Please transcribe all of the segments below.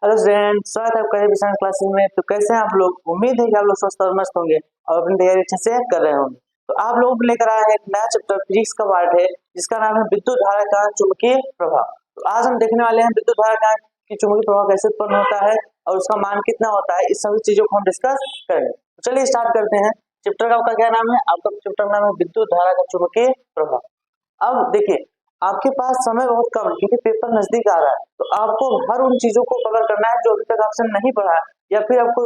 Hello student, स्वागत है आपका विज्ञान क्लासेस में। तो कैसे हैं आप लोग? उम्मीद है कि आप लोग स्वस्थ और मस्त होंगे और अपनी तैयारी अच्छे से कर रहे होंगे। तो आप लोगों को लेकर आया है एक नया चैप्टर फिजिक्स का पार्ट है, जिसका नाम है विद्युत धारा का चुंबकीय प्रभाव। तो आज हम देखने वाले हैं विद्युत धारा का कि चुंबकीय प्रभाव कैसे उत्पन्न होता है और उसका मान कितना होता है। इस सभी चीजों को हम डिस्कस करेंगे। तो चलिए स्टार्ट करते हैं। चैप्टर का आपका क्या नाम है? आपका चैप्टर नाम है विद्युत धारा का चुंबकीय प्रभाव। अब देखिए, आपके पास समय बहुत कम है क्योंकि पेपर नजदीक आ रहा है। तो आपको हर उन चीजों को कवर करना है जो अभी तक आपसे नहीं पढ़ा है या फिर आपको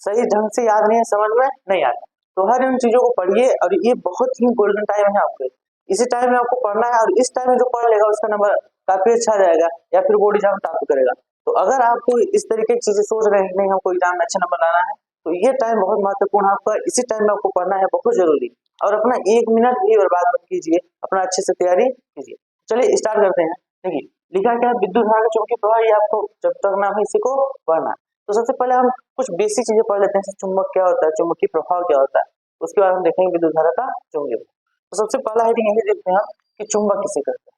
सही ढंग से याद नहीं है, समझ में नहीं आता। तो हर उन चीजों को पढ़िए और ये बहुत ही गोल्डन टाइम है आपके। इसी टाइम में आपको पढ़ना है और इस टाइम में जो पढ़ लेगा उसका नंबर काफी अच्छा जाएगा या फिर बोर्ड एग्जाम टॉप करेगा। तो अगर आपको इस तरीके की चीजें सोच रहे हैं नहीं हमको एग्जाम में अच्छे नंबर लाना है, तो ये टाइम बहुत महत्वपूर्ण है आपका। इसी टाइम में आपको पढ़ना है, बहुत जरूरी। और अपना एक मिनट भी बर्बाद मत कीजिए, अपना अच्छे से तैयारी कीजिए। चलिए स्टार्ट करते हैं। देखिए लिखा क्या है, विद्युत धारा का चुंबकीय प्रभाव। ये आपको जब तक नाम है इसी को पढ़ना है। तो सबसे पहले हम कुछ बेसिक चीजें पढ़ लेते हैं। चुंबक क्या होता है, चुंबकीय प्रभाव क्या होता है, उसके बाद हम देखेंगे विद्युत धारा का चुंबकीय प्रभाव। तो सबसे पहला हेडिंग यही देखते हैं कि चुंबक किसे कहते हैं।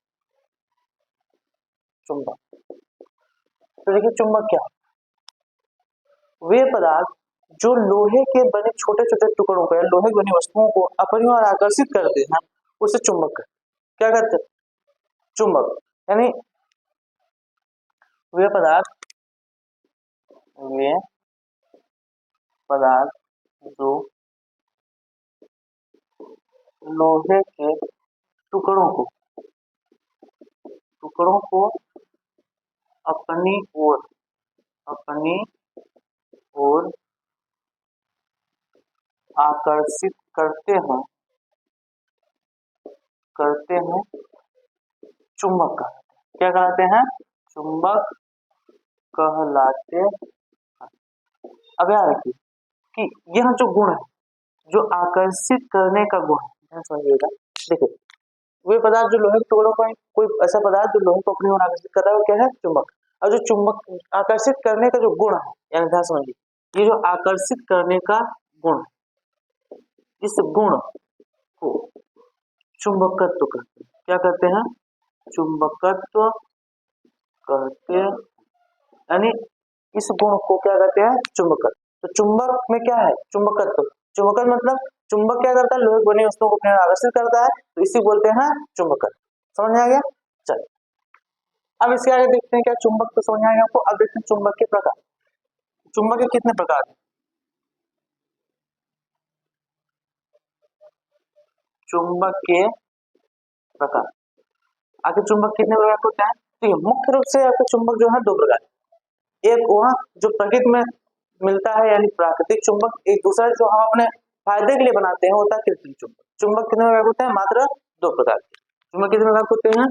चुंबक, तो देखिए चुंबक क्या होता है? वे पदार्थ जो लोहे के बने छोटे छोटे टुकड़ों को या लोहे की बनी वस्तुओं को अपनी ओर आकर्षित करते हैं, उसे चुंबक कहते हैं। क्या कहते हैं? चुंबक। यानी वे पदार्थ वे पदार्थ जो लोहे के टुकड़ों को अपनी ओर आकर्षित करते हैं चुंबक कहलाते हैं। क्या कहलाते हैं? चुंबक कहलाते हैं। अब याद रखिए कि यह जो गुण है, जो आकर्षित करने का गुण है, ध्यान समझिएगा। देखिए वे पदार्थ जो लोहे के टुकड़ों का, कोई ऐसा पदार्थ जो लोहे को अपनी ओर आकर्षित कर रहा है वो क्या है? चुंबक। और जो चुंबक आकर्षित करने का जो गुण है, यानी ध्यान समझिए, ये जो आकर्षित करने का गुण है, इस गुण को चुंबकत्व कहते हैं। क्या कहते हैं? चुंबकत्व कहते हैं। यानी इस गुण को क्या कहते हैं? चुंबकत्व। तो चुंबक में क्या है? चुंबकत्व। चुंबकत्व मतलब चुंबक क्या करता है? लोहे की बनी वस्तुओं को अपने ओर आकर्षित करता है, तो इसी बोलते हैं चुंबकत्व। समझ में आ गया? चलिए अब इसके आगे देखते हैं। क्या चुंबक तो समझ में आ गया आपको। अब देखते हैं चुंबक के प्रकार। चुंबक के कितने प्रकार हैं? चुंबक के प्रकार। आखिर चुंबक कितने प्रकार के होते हैं? तो मुख्य रूप से आपके चुंबक जो है दो प्रकार। एक वह जो प्रकृति में मिलता है यानी प्राकृतिक चुंबक, एक दूसरा जो हम अपने फायदे के लिए बनाते हैं होता है कृत्रिम चुंबक। चुंबक कितने प्रकार होते हैं? मात्र दो प्रकार के। चुंबक कितने प्रकार होते हैं?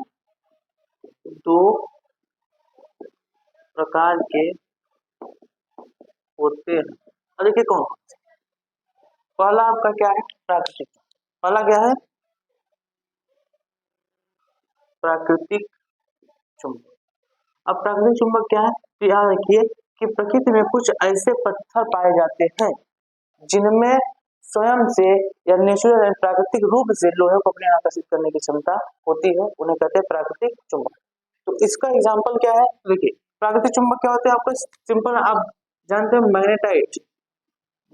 दो प्रकार के होते हैं। और देखिए कौन? पहला आपका क्या है? प्राकृतिक। पहला क्या है? प्राकृतिक चुंबक। अब प्राकृतिक चुंबक क्या है? तो याद रखिए कि प्रकृति में कुछ ऐसे पत्थर पाए जाते हैं जिनमें स्वयं से या नेचुरल प्राकृतिक रूप से लोहे को अपने आकर्षित करने की क्षमता होती है, उन्हें कहते हैं प्राकृतिक चुंबक। तो इसका एग्जांपल क्या है? देखिए प्राकृतिक चुंबक क्या होते हैं आपका सिंपल, आप जानते हैं मैग्नेटाइट।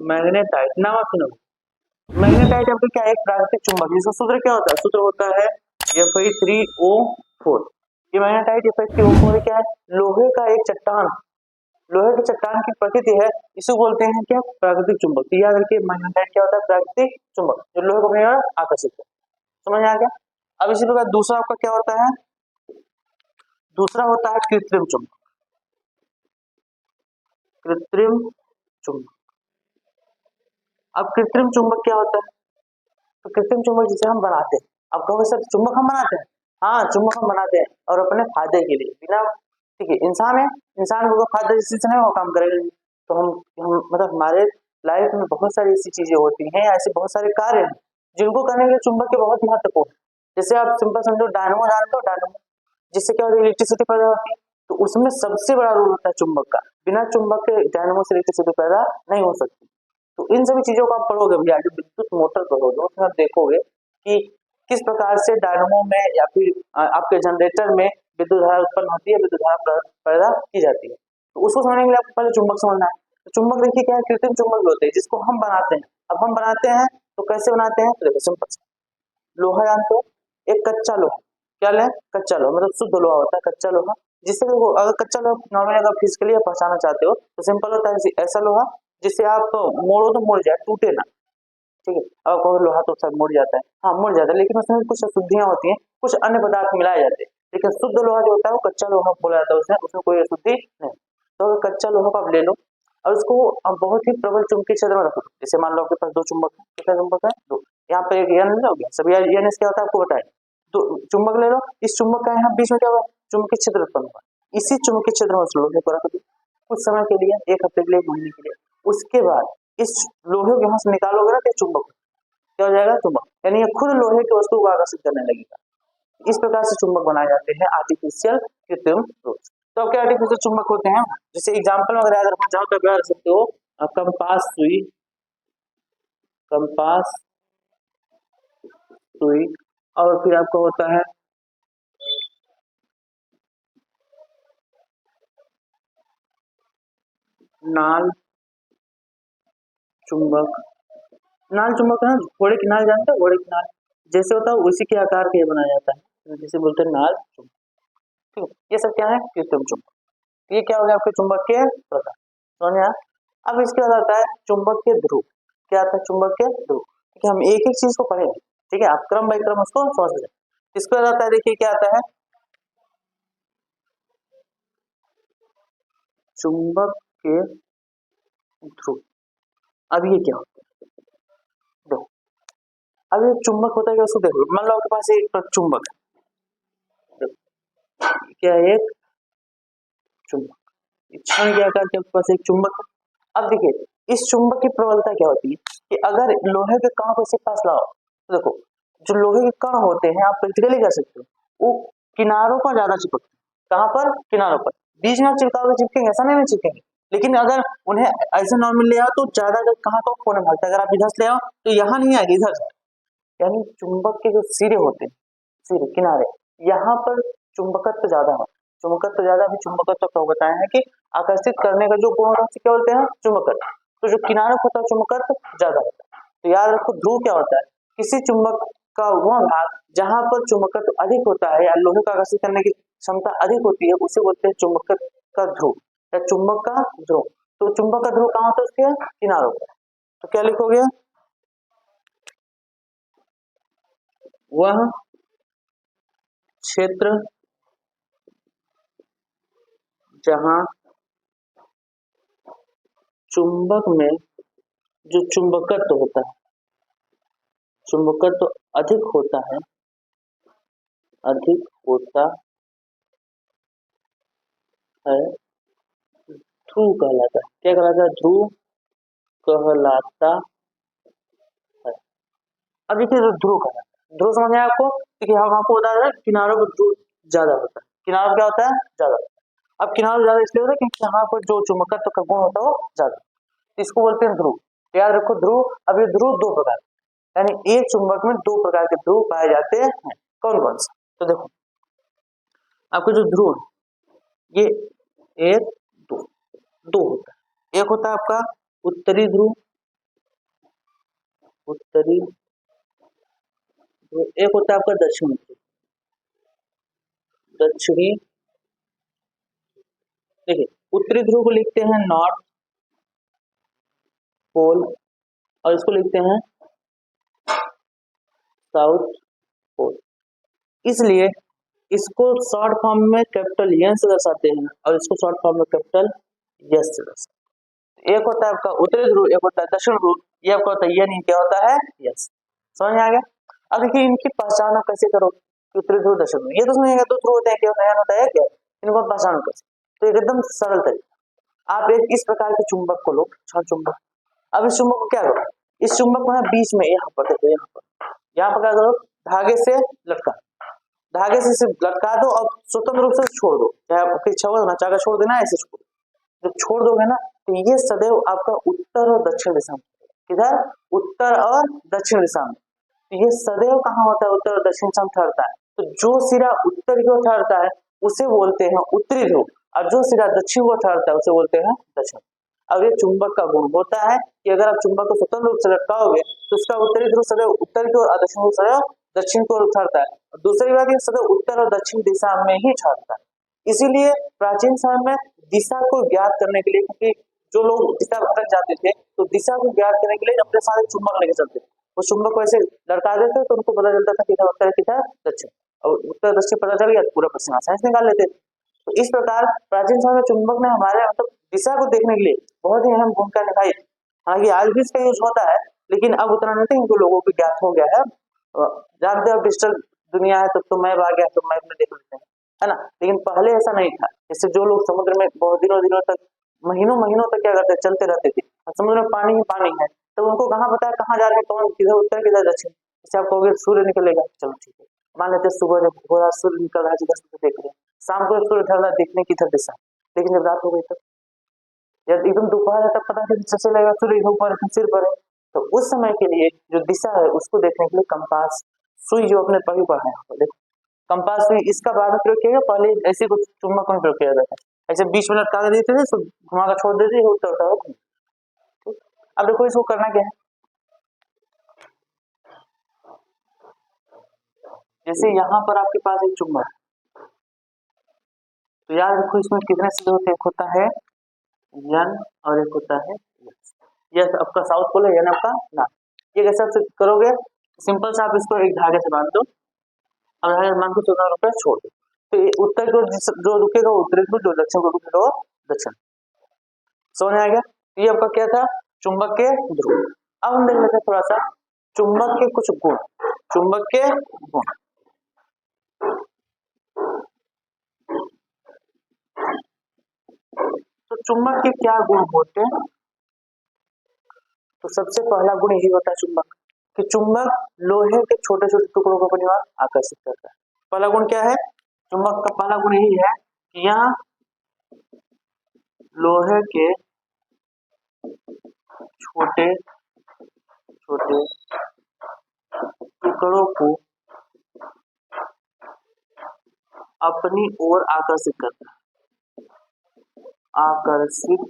मैग्नेटाइट नाम आप सुनो। मैग्नेटाइट आपका क्या है? एक प्राकृतिक चुंबक। इसका सूत्र क्या होता है? सूत्र होता है Fe3O4। ये मैग्नेटाइट Fe3O4 क्या है? लोहे का एक चट्टान, लोहे की चट्टान की प्रकृति है, इसे बोलते हैं क्या? प्राकृतिक चुंबक। तो याद रखिए मैग्नेटाइट क्या होता है? प्राकृतिक चुंबक जो लोहे को अपनी ओर आकर्षित है। समझ में आ गया? अब इसी प्रकार दूसरा आपका क्या होता है? दूसरा होता है कृत्रिम चुंबक। कृत्रिम चुंबक। अब कृत्रिम चुंबक क्या होता है? तो कृत्रिम चुंबक जिसे हम बनाते हैं। अब कहोगे सर चुंबक हम बनाते हैं? हाँ चुंबक हम बनाते हैं और अपने फायदे के लिए। बिना, ठीक है, इंसान है, इंसान को फायदा जिस चीज से नहीं वो काम करेगा। तो हम मतलब हमारे लाइफ में बहुत सारी ऐसी चीजें होती हैं, ऐसे बहुत सारे कार्य हैं जिनको करने के लिए चुंबक के बहुत महत्वपूर्ण है। जैसे आप सिंपल समझो, डायनमो जानते हो? डायनमो जिससे क्या होता है? इलेक्ट्रिसिटी पैदा होती है। तो उसमें सबसे बड़ा रोल होता है चुंबक का। बिना चुंबक के डायनमो से इलेक्ट्रिसिटी पैदा नहीं हो सकती। तो इन सभी चीजों को आप पढ़ोगे भैया, जो विद्युत मोटर पढ़ोगे उसमें आप देखोगे कि किस प्रकार से डायनमो में या फिर आपके जनरेटर में विद्युत धारा उत्पन्न होती है, विद्युत धारा पैदा की जाती है। तो उसको समझने के लिए आपको पहले चुंबक समझना है। तो चुंबक देखिए क्या है, कृत्रिम चुंबक भी होते हैं जिसको हम बनाते हैं। अब हम बनाते हैं तो कैसे बनाते हैं, तो देखो सिंपल, लोहा जानते हो, एक कच्चा लोहा, क्या लें, कच्चा लोहा, मतलब शुद्ध लोहा होता है कच्चा लोहा, जिससे देखो अगर कच्चा लोहा नॉर्मली अगर फिजिकली पहचानना चाहते हो तो सिंपल होता है ऐसा लोहा जिसे आप मोड़ो तो मुड़ जाए, टूटे ना, ठीक है। अब कोई लोहा तो सब मुड़ जाता है, हाँ मुड़ जाता है, लेकिन उसमें कुछ अशुद्धियां होती हैं, कुछ अन्य पदार्थ मिलाए जाते हैं, लेकिन शुद्ध लोहा जो होता है वो कच्चा लोहा बोला जाता है, उसमें कोई अशुद्धि नहीं। तो अगर कच्चा लोहा को आप ले लो और उसको बहुत ही प्रबल चुंबकीय क्षेत्र में रखो, जैसे मान लो आपके पास दो चुंबक है, कितने चुंबक है, दो, यहाँ पे एक एन हो गया, सब एन क्या होता है आपको बताए। तो चुंबक ले लो, इस चुंबक का यहाँ बीच में क्या हुआ, चुंबकीय क्षेत्र उत्पन्न हुआ, इसी चुंबकीय क्षेत्र में उस लोहे को रख दो कुछ समय के लिए, एक हफ्ते के लिए, एक महीने के लिए, उसके बाद इस लोहे को यहाँ से निकालोगे ना तो चुंबक क्या हो जाएगा, चुंबक, यानी ये खुद लोहे की वस्तु को आकर्षित करने लगेगा। इस प्रकार से चुंबक बनाए जाते हैं आर्टिफिशियल, कृत्रिम रूप से। तो क्या आर्टिफिशियल चुंबक होते हैं, जैसे एग्जांपल वगैरह याद रखना चाहो तो क्या कर सकते हो, कंपास सुई, कंपास सुई, और फिर आपका होता है नाल चुंबक, नाल चुंबक है ना, घोड़े की नाल जानते हो, घोड़े की नाल जैसे होता है उसी के आकार के बनाया जाता है, जिसे बोलते हैं नाल चुंबक, ठीक है। ये सब क्या है, कृत्रिम चुंबक। ये क्या हो गया आपके चुंबक के प्रकार, समझ में आया। अब इसके बाद आता है चुंबक के ध्रुव, क्या आता है, चुंबक के ध्रुव, ठीक है, हम एक एक चीज को पढ़ेंगे, ठीक है, आप क्रम बाय क्रम उसको समझ लें। इसके बाद आता है, देखिए क्या आता है, चुंबक के ध्रुव। अब ये क्या होता है, देखो, अब ये चुंबक होता है क्या, उसको देखो, मान लो आपके पास एक चुंबक है, क्या है, एक चुंबक, क्षण के आकार के पास एक चुंबक है। अब देखिए इस चुंबक की प्रबलता क्या होती है कि अगर लोहे के कण को इसके पास लाओ तो देखो जो लोहे के कण होते हैं आप प्रैक्टिकली कर सकते हो, वो किनारों पर ज्यादा चिपकते हैं, कहाँ पर, किनारों पर, बीच में चिपकाओगे चिपकेंगे, ऐसा नहीं चिपकेंगे, लेकिन अगर उन्हें ऐसे नॉर्मल ले आओ तो ज्यादा कहाँ को कोने भागता है, अगर आप इधर से ले आओ तो यहाँ नहीं आएगी, इधर, यानी चुंबक के जो सिरे होते हैं, सिरे किनारे, यहाँ पर चुंबकत्व ज्यादा है, चुंबकत्व ज्यादा, अभी चुंबकत्व का बताया है कि आकर्षित करने का जो गुण होता है क्या बोलते हैं, चुंबकत्व। तो जो किनारे होता है चुंबकत्व ज्यादा होता है। तो याद रखो ध्रुव क्या होता है, किसी चुंबक का वह भाग जहां पर चुंबकत्व अधिक होता है या लोहे का आकर्षित करने की क्षमता अधिक होती है उसे बोलते हैं चुंबकत्व का ध्रुव या चुंबक का ध्रुव। तो चुंबक का ध्रुव कहाँ होता है, उसके किनारों पर। तो क्या लिखोगे, वह क्षेत्र जहां चुंबक में जो चुंबकत्व होता है, चुंबकत्व अधिक होता है, अधिक होता है, ध्रुव कहलाता है, क्या कहलाता है, ध्रुव कहलाता है। अब देखिए जो ध्रुव कहलाता है, ध्रुव समझ में आया आपको, देखिए हम आपको बता रहे हैं किनारों पर ध्रुव ज्यादा होता है, किनारों क्या होता है, ज्यादा होता है। अब किनारों ज्यादा इसलिए होता है क्योंकि यहाँ पर जो चुंबकत्व का गुण होता है वो ज्यादा, इसको बोलते हैं ध्रुव। याद रखो ध्रुव, अब ये ध्रुव दो प्रकार, यानी एक चुंबक में दो प्रकार के ध्रुव पाए जाते हैं, कौन कौन से, तो देखो आपको जो ध्रुव है ये एक दो, दो होता है, एक होता है आपका उत्तरी ध्रुव, उत्तरी ध्रुव, एक होता है आपका दक्षिणी ध्रुव, दक्षिणी। देखिए उत्तरी ध्रुव को लिखते हैं नॉर्थ पोल और इसको लिखते हैं साउथ पोल, इसलिए इसको शॉर्ट फॉर्म में कैपिटल एन से दर्शाते हैं और इसको शॉर्ट फॉर्म में कैपिटल एस से दर्शाते हैं। एक होता है आपका उत्तरी ध्रुव, एक होता है दक्षिण ध्रुव, ये आपका होता है ये नहीं, क्या होता है, यस, समझ में आ गया। अब देखिए इनकी पहचान आप कैसे करो, उत्तरी ध्रुव दक्षिण ध्रुव, ये तो समझिएगा दो ध्रुव होते हैं, क्या नया होता है क्या, इनको पहचान कर, तो एकदम सरल तरीका, आप एक इस प्रकार के चुंबक को लो, क्षण चुंबक। अब इस चुंबक को क्या करो, इस चुंबक को ना बीच में यहाँ पर देखो, यहाँ पर क्या करो, धागे से लटका, धागे से सिर्फ लटका दो और स्वतंत्र रूप से छोड़ दो, चाहे आपकी इच्छा हो ना चाहे छोड़ देना, ऐसे छोड़, जब छोड़ दोगे ना तो ये सदैव आपका उत्तर और दक्षिण दिशा में, किधर, उत्तर और दक्षिण दिशा में, तो ये सदैव कहाँ होता है, उत्तर और दक्षिण दिशा में ठहरता है। तो जो सिरा उत्तर की ओर ठहरता है उसे बोलते हैं उत्तरी ध्रुव और जो सिरा दक्षिण को ठहरता है उसे बोलते हैं दक्षिण। अब ये चुंबक का गुण होता है कि अगर आप चुंबक को स्वतंत्र रूप से लटकाओगे तो उसका उत्तरी ध्रुव सदैव उत्तर की ओर और दक्षिण ध्रुव सदैव दक्षिण की ओर ठहरता है। और दूसरी बात, ये सदैव उत्तर और दक्षिण दिशा में ही ठहरता है। इसीलिए प्राचीन समय में दिशा को ज्ञात करने के लिए, क्योंकि जो लोग दिशा भटक जाते थे तो दिशा को ज्ञात करने के लिए अपने साथ एक चुंबक लेके चलते थे। वो चुंबक को ऐसे लटका देते तो उनको पता चलता था किधर उत्तर किधर दक्षिण, और उत्तर दक्षिण पता चल गया तो पूरा पश्चिम आसानी से निकाल लेते थे। तो इस प्रकार प्राचीन समय में चुंबक ने हमारे मतलब दिशा को देखने के लिए बहुत ही अहम भूमिका निभाई। हालांकि आज भी इसका यूज होता है, लेकिन अब उतना नहीं, क्योंकि लोगों को ज्ञात हो गया है। जानते हो डिजिटल दुनिया है, तो मैप आ गया तो मैप में देख लेते हैं, है ना। लेकिन पहले ऐसा नहीं था। जैसे जो लोग समुद्र में बहुत दिनों दिनों तक, महीनों महीनों तक क्या करते, चलते रहते थे, समुद्र में पानी ही पानी है, तो उनको कहाँ पता है कहाँ जा रहे, कौन किधर उत्तर किधर दक्षिण। जैसे आप कहोगे सूर्य निकलेगा, चलो ठीक है, मान लेते सुबह जब थोड़ा सूर्य निकल रहा है जिधर से देख रहे हैं, शाम को सूर्य ढल रहा है देखने की किधर दिशा, लेकिन जब रात हो गई तब, जब एकदम दोपहर है तब पता चले लगेगा सूर्य ऊपर है सिर पर है। तो उस समय के लिए जो दिशा है उसको देखने के लिए कंपास सुई जो अपने पढ़ी पढ़ा है, देखो कंपास सुई, इसका बाद में प्रयोग किया, पहले ऐसे कुछ चुंबक में प्रयोग किया जाता है, ऐसे 20 मिनट लटका देते थे, सब घुमा कर छोड़ देते थे, उत्तर उत्तर। अब देखो इसको करना क्या है, जैसे यहाँ पर आपके पास एक चुंबक, तो याद रखो इसमें कितने सिरे होते हैं, एक होता है यन और एक होता है यस। यस आपका साउथ पोल है, यन आपका नॉर्थ। ये कैसे आप करोगे, सिंपल से आप इसको एक धागे से बांध दो, अब धागे मान को 14 रुपए छोड़ दो, तो ये उत्तर को जो रुकेगा वो उत्तरी ध्रुव, जो दक्षिण को रुकेगा वो दक्षिण। समझ में आ गया। ये आपका क्या था, चुंबक के ध्रुव। अब हम देख लेते हैं थोड़ा सा चुंबक के कुछ गुण, चुंबक के गुण। तो चुंबक के क्या गुण होते हैं, तो सबसे पहला गुण यही होता है चुंबक कि चुंबक लोहे के छोटे छोटे टुकड़ों को अपनी ओर आकर्षित करता है। पहला गुण क्या है, चुंबक का पहला गुण यही है कि यहाँ लोहे के छोटे छोटे टुकड़ों को अपनी ओर आकर्षित करता है, आकर्षित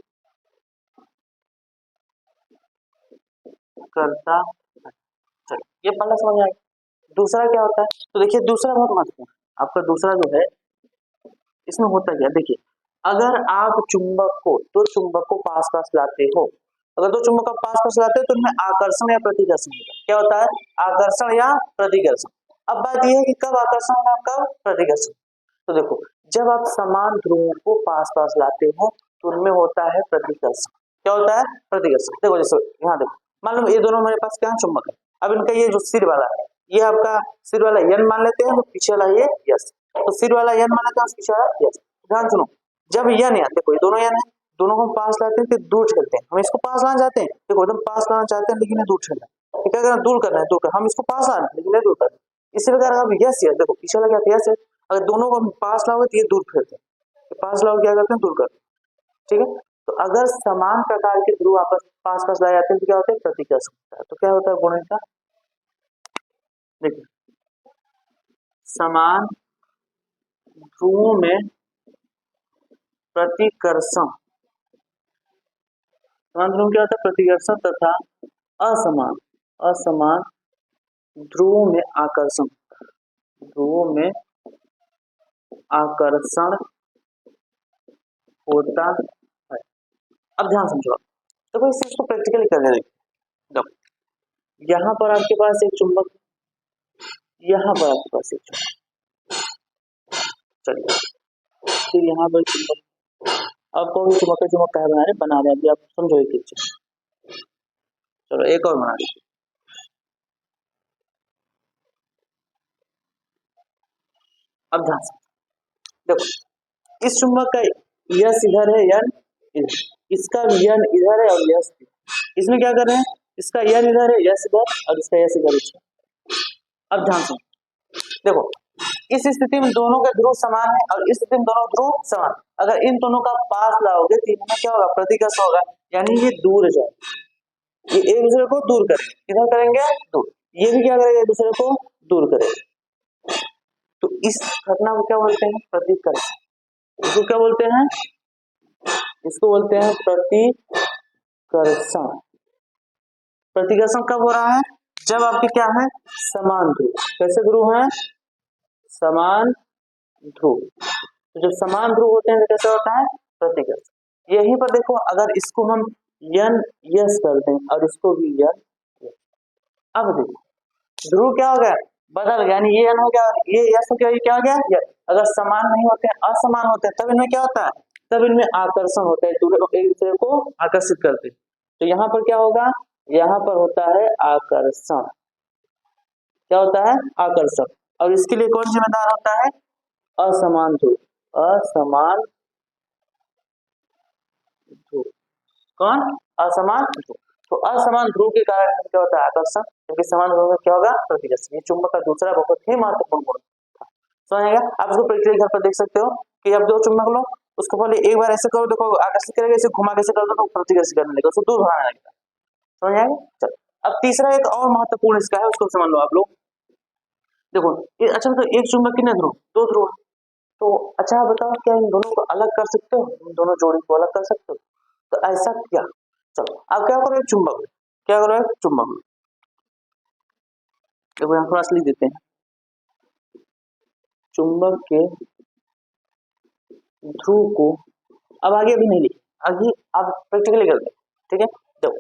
करता है। चलो ये पहला समझ आएगा। दूसरा क्या होता है, तो देखिए दूसरा बहुत महत्वपूर्ण है आपका। दूसरा जो है इसमें होता क्या, देखिए अगर आप चुंबक को, दो चुंबक को पास पास लाते हो, अगर दो चुंबक को पास पास लाते हो तो उनमें आकर्षण या प्रतिकर्षण होगा। क्या होता है, आकर्षण या प्रतिकर्षण। अब बात यह है कि कब आकर्षण होगा कब प्रतिकर्षण। तो देखो जब आप समान ध्रुवों को पास पास लाते हो तो उनमें होता है प्रतिकर्षण। क्या होता है, प्रतिकर्षण। देखो जैसे यहाँ देखो, मान लो ये दोनों मेरे पास क्या चुंबक है, अब इनका ये जो सिर वाला है, ये आपका सिर वाला यन मान लेते हैं, तो पीछे वाला ये यस, तो सिर वाला यन मान लेते हैं, पीछे वाला यस। ध्यान सुनो, जब यन है, देखो ये दोनों यन है, दोनों को पास लाते हैं फिर दूर चलते हैं, हम इसको पास लाना चाहते हैं, देखो एकदम पास लाना चाहते हैं लेकिन ये दूर चल रहा है, क्या करना, दूर करना है, दूर कर, हम इसको पास लाना लेकिन ये दूर करना है। इसी प्रकार अब यस यस, देखो पीछे वाला क्या यस है, अगर दोनों को हम पास लाओगे तो ये दूर फेरते हैं, पास लाओगे क्या करते हैं, दूर करते हैं। ठीक है, तो अगर समान प्रकार के ध्रुव आपस पास पास लाए जाते हैं तो क्या होता है, प्रतिकर्षण होता है। तो क्या होता है गुण इनका, देखिए समान ध्रुवों में प्रतिकर्षण, समान ध्रुव क्या होता है, प्रतिकर्षण, तथा असमान असमान ध्रुवों में आकर्षण, ध्रुवों में आकर्षण होता है। अब ध्यान समझो, तो इस चीज को प्रैक्टिकली करने देखो, यहाँ पर आपके पास एक चुंबक, यहाँ पर आपके पास एक चुंबक, चलिए फिर यहाँ पर चुंबक, अब कौन चुंबक चुंबक क्या बना रहे, बना रहे अभी आप समझो एक चीज। चलो एक और बना रहे, अब ध्यान से देखो, इस चुंबक का यस इधर है, यन इधर, इसका यन इधर है और यस, इसमें क्या कर रहे हैं, इसका यन इधर है, यस इधर, और इसका यस इधर है। अब ध्यान से देखो, इस स्थिति में दोनों के ध्रुव समान है और इस स्थिति में दोनों ध्रुव समान। अगर इन दोनों का पास लाओगे तो इनमें क्या होगा, प्रतिकर्षण होगा, यानी ये दूर जाए, ये एक दूसरे को दूर करेंगे, किधर करेंगे, दूर, ये भी क्या करेगा, एक दूसरे को दूर करेगा। तो इस घटना को क्या बोलते हैं, प्रतिकर्षण। इसको क्या बोलते हैं? इसको बोलते हैं प्रतिकर्षण। प्रतिकर्षण कब हो रहा है? जब आपके क्या है, समान ध्रुव। कैसे ध्रुव है? समान ध्रुव। तो जब समान ध्रुव होते हैं तो कैसा होता है? प्रतिकर्षण। यहीं पर देखो, अगर इसको हम यन यस कर दें और इसको भी यन, अब देखो ध्रुव क्या हो गया, बदल गया, यानी ये यन हो गया, ये यस हो गया, ये क्या हो गया, यस। अगर समान नहीं होते, असमान होते, तब इनमें क्या होता है? तब इनमें आकर्षण होता है, एक दूसरे को आकर्षित करते। तो यहाँ पर क्या होगा? यहाँ पर होता है आकर्षण। क्या होता है? आकर्षण। और इसके लिए कौन जिम्मेदार होता है? असमान ध्रुव। असमान ध्रुव। कौन? असमान ध्रुव। तो असमान ध्रुव के कारण क्या होता है? आकर्षण। क्योंकि समान ध्रुव में क्या होगा? प्रतिकर्षण। ये चुंबक का दूसरा बहुत ही महत्वपूर्ण गुण था। समझेगा? आप इसको प्रैक्टिकली घर पर देख सकते हो कि अब दो चुंबक लो, उसको पहले एक बार ऐसे करो, देखो आकर्षित करेगा, इसे घुमा के कर दो तो प्रतिकर्षण करने लगेगा, उसको दूर भगाने लगेगा। समझ आएगा? चलो, अब तीसरा एक और महत्वपूर्ण इसका है, उसको समझ लो आप लोग। देखो अच्छा, तो एक चुंबक कितने ध्रुव? दो ध्रुव। तो अच्छा बताओ, क्या इन दोनों को अलग कर सकते हो? इन दोनों जोड़ी को अलग कर सकते हो? तो ऐसा क्या? चलो अब क्या करो, एक चुंबक, क्या करो, एक चुंबक। देखो यहाँ थोड़ा लिख देते हैं, चुंबक के ध्रुव को, अब आगे अभी नहीं लिखे, आगे आप प्रैक्टिकली कर दो। ठीक है, देखो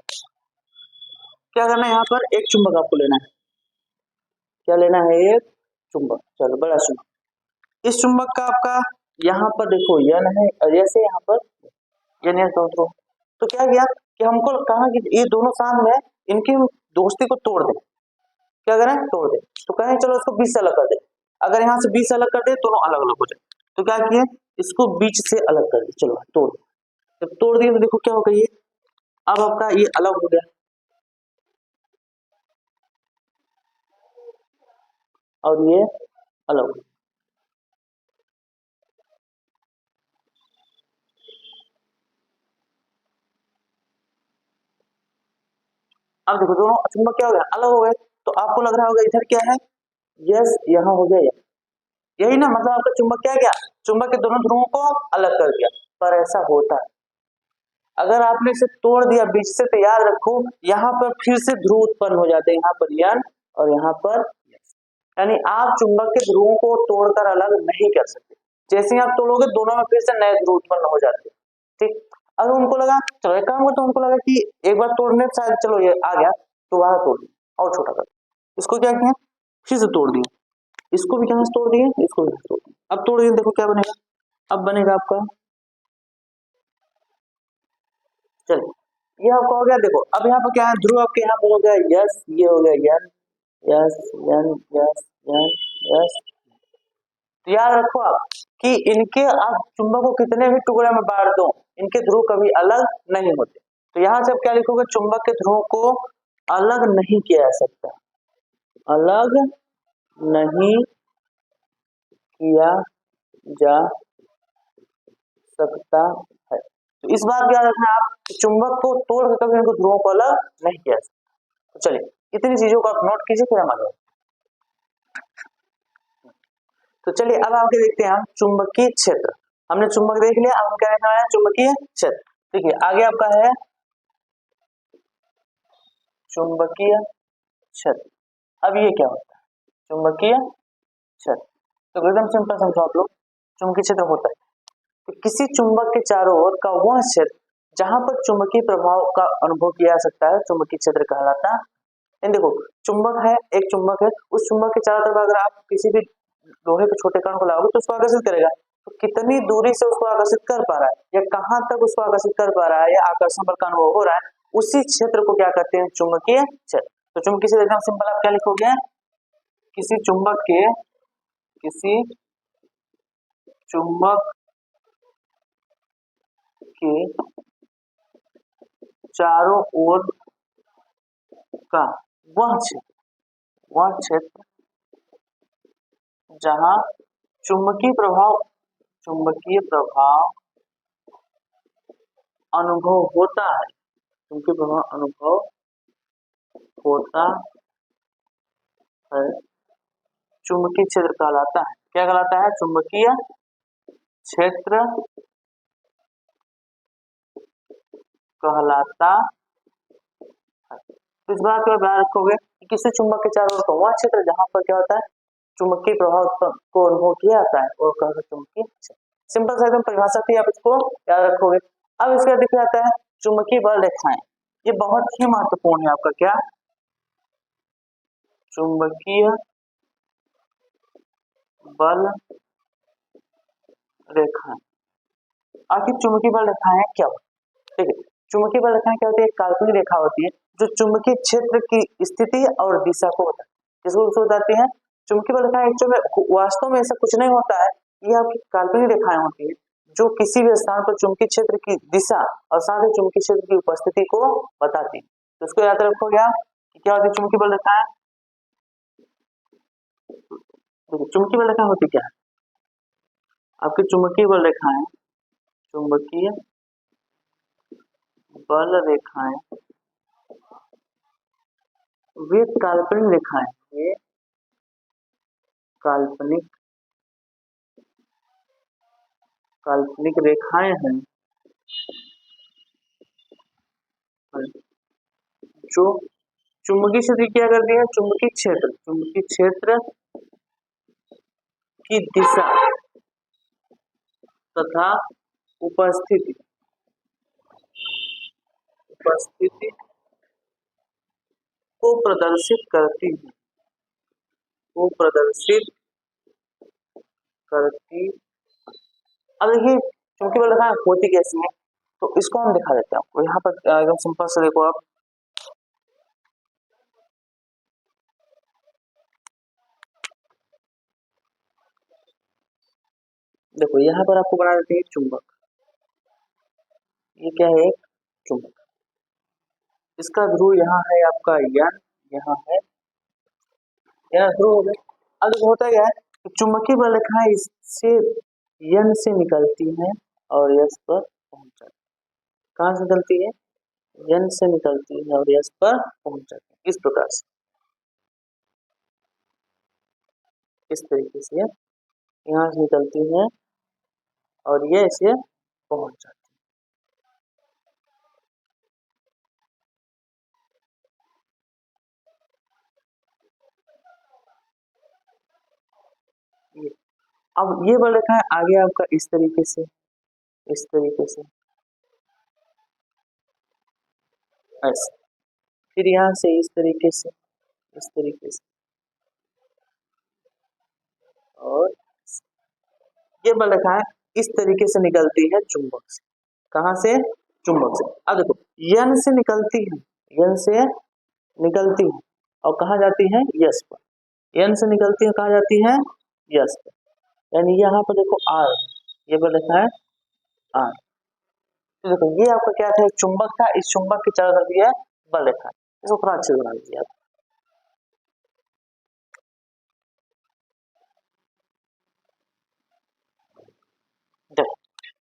क्या करना है, यहाँ पर एक चुंबक आपको लेना है। क्या लेना है? एक चुंबक। चलो बड़ा सुनो, इस चुंबक का आपका यहाँ पर देखो यन है, और जैसे यहाँ पर यन है दोनों। तो क्या किया कि हमको कहा कि ये दोनों साथ में, इनकी दोस्ती को तोड़ दे। क्या करें? तोड़ दे। तो कहें चलो इसको बीच से अलग कर दे। अगर यहाँ से बीच से अलग कर दे, दोनों अलग अलग हो जाए। तो क्या किए, इसको बीच से अलग कर दे। चलो तोड़, जब तोड़ दिए तो देखो क्या हो गई, अब आपका ये अलग हो गया और ये अलग हो गया। अब देखो दोनों चुंबक क्या हो गया, अलग हो गए। तो आपको लग रहा होगा इधर क्या है, यस, यहाँ हो गया, यही ना, मतलब आपका चुंबक क्या गया, चुंबक के दोनों ध्रुवों को अलग कर दिया। पर ऐसा होता है, अगर आपने इसे तोड़ दिया बीच से, तो याद रखो यहाँ पर फिर से ध्रुव उत्पन्न हो जाते हैं, यहाँ पर यन और यहाँ पर यस। यानी आप चुंबक के ध्रुवों को तोड़कर अलग नहीं कर सकते। जैसे ही आप तोड़ोगे, दोनों में फिर से नए ध्रुव उत्पन्न हो जाते हैं। ठीक, अगर उनको लगा, चलो एक काम करते, उनको लगा कि एक बार तोड़ने से शायद चलो ये आ गया, दोबारा तोड़ दिया और छोटा कर दिया। इसको क्या किया, फिर से तोड़ दिया, इसको भी यहाँ से तोड़ दिए, इसको भी तोड़ दिया। अब तोड़ दिए, देखो क्या बनेगा, अब बनेगा आपका, चलिए ये आपका हो गया। देखो अब यहाँ पर क्या है, ध्रुव आपके यहाँ पर हो गया यस, ये हो गया यन, यस यन, यस यन, यस। तो याद रखो आप कि इनके, आप चुंबक को कितने भी टुकड़े में बांट दो, इनके ध्रुव कभी अलग नहीं होते। तो यहाँ से आप क्या लिखोगे, चुंबक के ध्रुव को अलग नहीं किया जा सकता, अलग नहीं किया जा सकता है। तो इस बात का याद रखना आप, चुंबक को तोड़ कर कभी इनको ध्रुवों को अलग नहीं किया जा सकता। तो चलिए इतनी चीजों को आप नोट कीजिए, फिर हम आगे। तो चलिए अब आगे देखते हैं हम चुंबकीय क्षेत्र। हमने चुंबक देख लिया, अब हम क्या देखना है, चुंबकीय क्षेत्र। देखिए आगे आपका है चुंबकीय क्षेत्र। अब ये क्या होता है, चुंबकीय क्षेत्र? तो एकदम सिंपल समझो आप लोग, चुंबकीय क्षेत्र होता है कि किसी चुंबक के चारों ओर का वह क्षेत्र जहां पर चुंबकीय प्रभाव का अनुभव किया जा सकता है, चुंबकीय क्षेत्र कहलाता है। देखो चुंबक है, एक चुंबक है, उस चुंबक के चारों तरफ अगर आप किसी भी लोहे के छोटे कण को लाओगे तो उसको आकर्षित करेगा। तो कितनी दूरी से उसको आकर्षित कर पा रहा है, या कहां तक उसको आकर्षित कर पा रहा है, या आकर्षण बल का अनुभव हो रहा है, उसी क्षेत्र को क्या कहते हैं, चुंबकीय क्षेत्र। तो चुंबकीय क्षेत्र एकदम सिंपल, आप क्या लिखोगे, किसी चुंबक के, किसी चुंबक के चारों ओर का वह क्षेत्र जहां चुंबकीय प्रभाव अनुभव होता है, चुंबकीय प्रभाव अनुभव होता है, चुंबकीय क्षेत्र कहलाता है। क्या कहलाता है, चुंबकीय क्षेत्र कहलाता है। तो इस बात को ध्यान रखोगे कि किसी चुंबक के चारों ओर का वह क्षेत्र जहां पर क्या होता है, चुंबकीय प्रभाव को अनुभव किया जाता है और कहते हैं चुंबकीय क्षेत्र। सिंपल सा एकदम परिभाषा थी, आप इसको याद रखोगे। अब इसका दिख जाता है चुंबकीय बल रेखाएं। ये बहुत ही महत्वपूर्ण है आपका क्या, चुंबकीय बल रेखाएं। आखिर चुंबकीय बल रेखाएं क्या होती है? ठीक है, चुंबकीय बल रेखाएं क्या होती है, एक काल्पनिक रेखा होती है जो चुंबकीय क्षेत्र की स्थिति और दिशा को बताती है। किसको बताती है? चुंबकीय बल रेखाएं। एक्चुअली वास्तव में ऐसा कुछ नहीं होता है, ये आपकी काल्पनिक रेखाएं होती है जो किसी भी स्थान पर चुंबकीय क्षेत्र की दिशा और साथ ही चुंबकीय क्षेत्र की उपस्थिति को बताती है। तो इसको याद रखोगे आप कि क्या होती है चुंबकीय बल रेखाएं। चुंबकीय बल रेखा होती क्या है, आपकी चुंबकीय बल रेखाएं, चुंबकीय बल रेखाएं वे काल्पनिक रेखाएं, ये काल्पनिक रेखाएं हैं जो चुंबकीय क्षेत्र क्या करती है, चुंबकीय क्षेत्र की दिशा तथा उपस्थिति को प्रदर्शित करती है, अब देखिए चुंबकीय बल रेखाएं होती कैसी है, तो इसको हम दिखा देते हैं आपको। यहाँ पर एकदम सिंपल से देखो आप, देखो यहाँ पर आपको बना देते हैं चुंबक। ये क्या है, एक चुंबक। इसका ध्रुव यहाँ है आपका यन, यहाँ है यहाँ ध्रुव हो गया। अब देखो होता क्या है, चुंबकीय बल रेखाएं इससे यन से निकलती हैं और यस पर पहुंच जाती है। कहाँ से निकलती है, यन से निकलती है और यस पर पहुंच जाती है। इस प्रकार से, इस तरीके से यहाँ से निकलती है और ये इसे पहुंच जाती है। अब ये बल रेखा है आगे आपका इस तरीके से, ऐसे, फिर यहाँ से इस तरीके से, और ये बल रेखा है इस तरीके से निकलती है चुंबक से। कहाँ से, चुंबक से। अब देखो यन से निकलती है, और कहाँ जाती है, यस पर। यन से निकलती है, कहाँ जाती है, यस पर। यानी यहाँ पर देखो आर, ये बल रेखा है आर। तो देखो ये आपका क्या था, एक चुंबक था, इस चुंबक के चारों तरफ ये बल रेखा, इसको थोड़ा अच्छे से बना दीजिए आप। देखो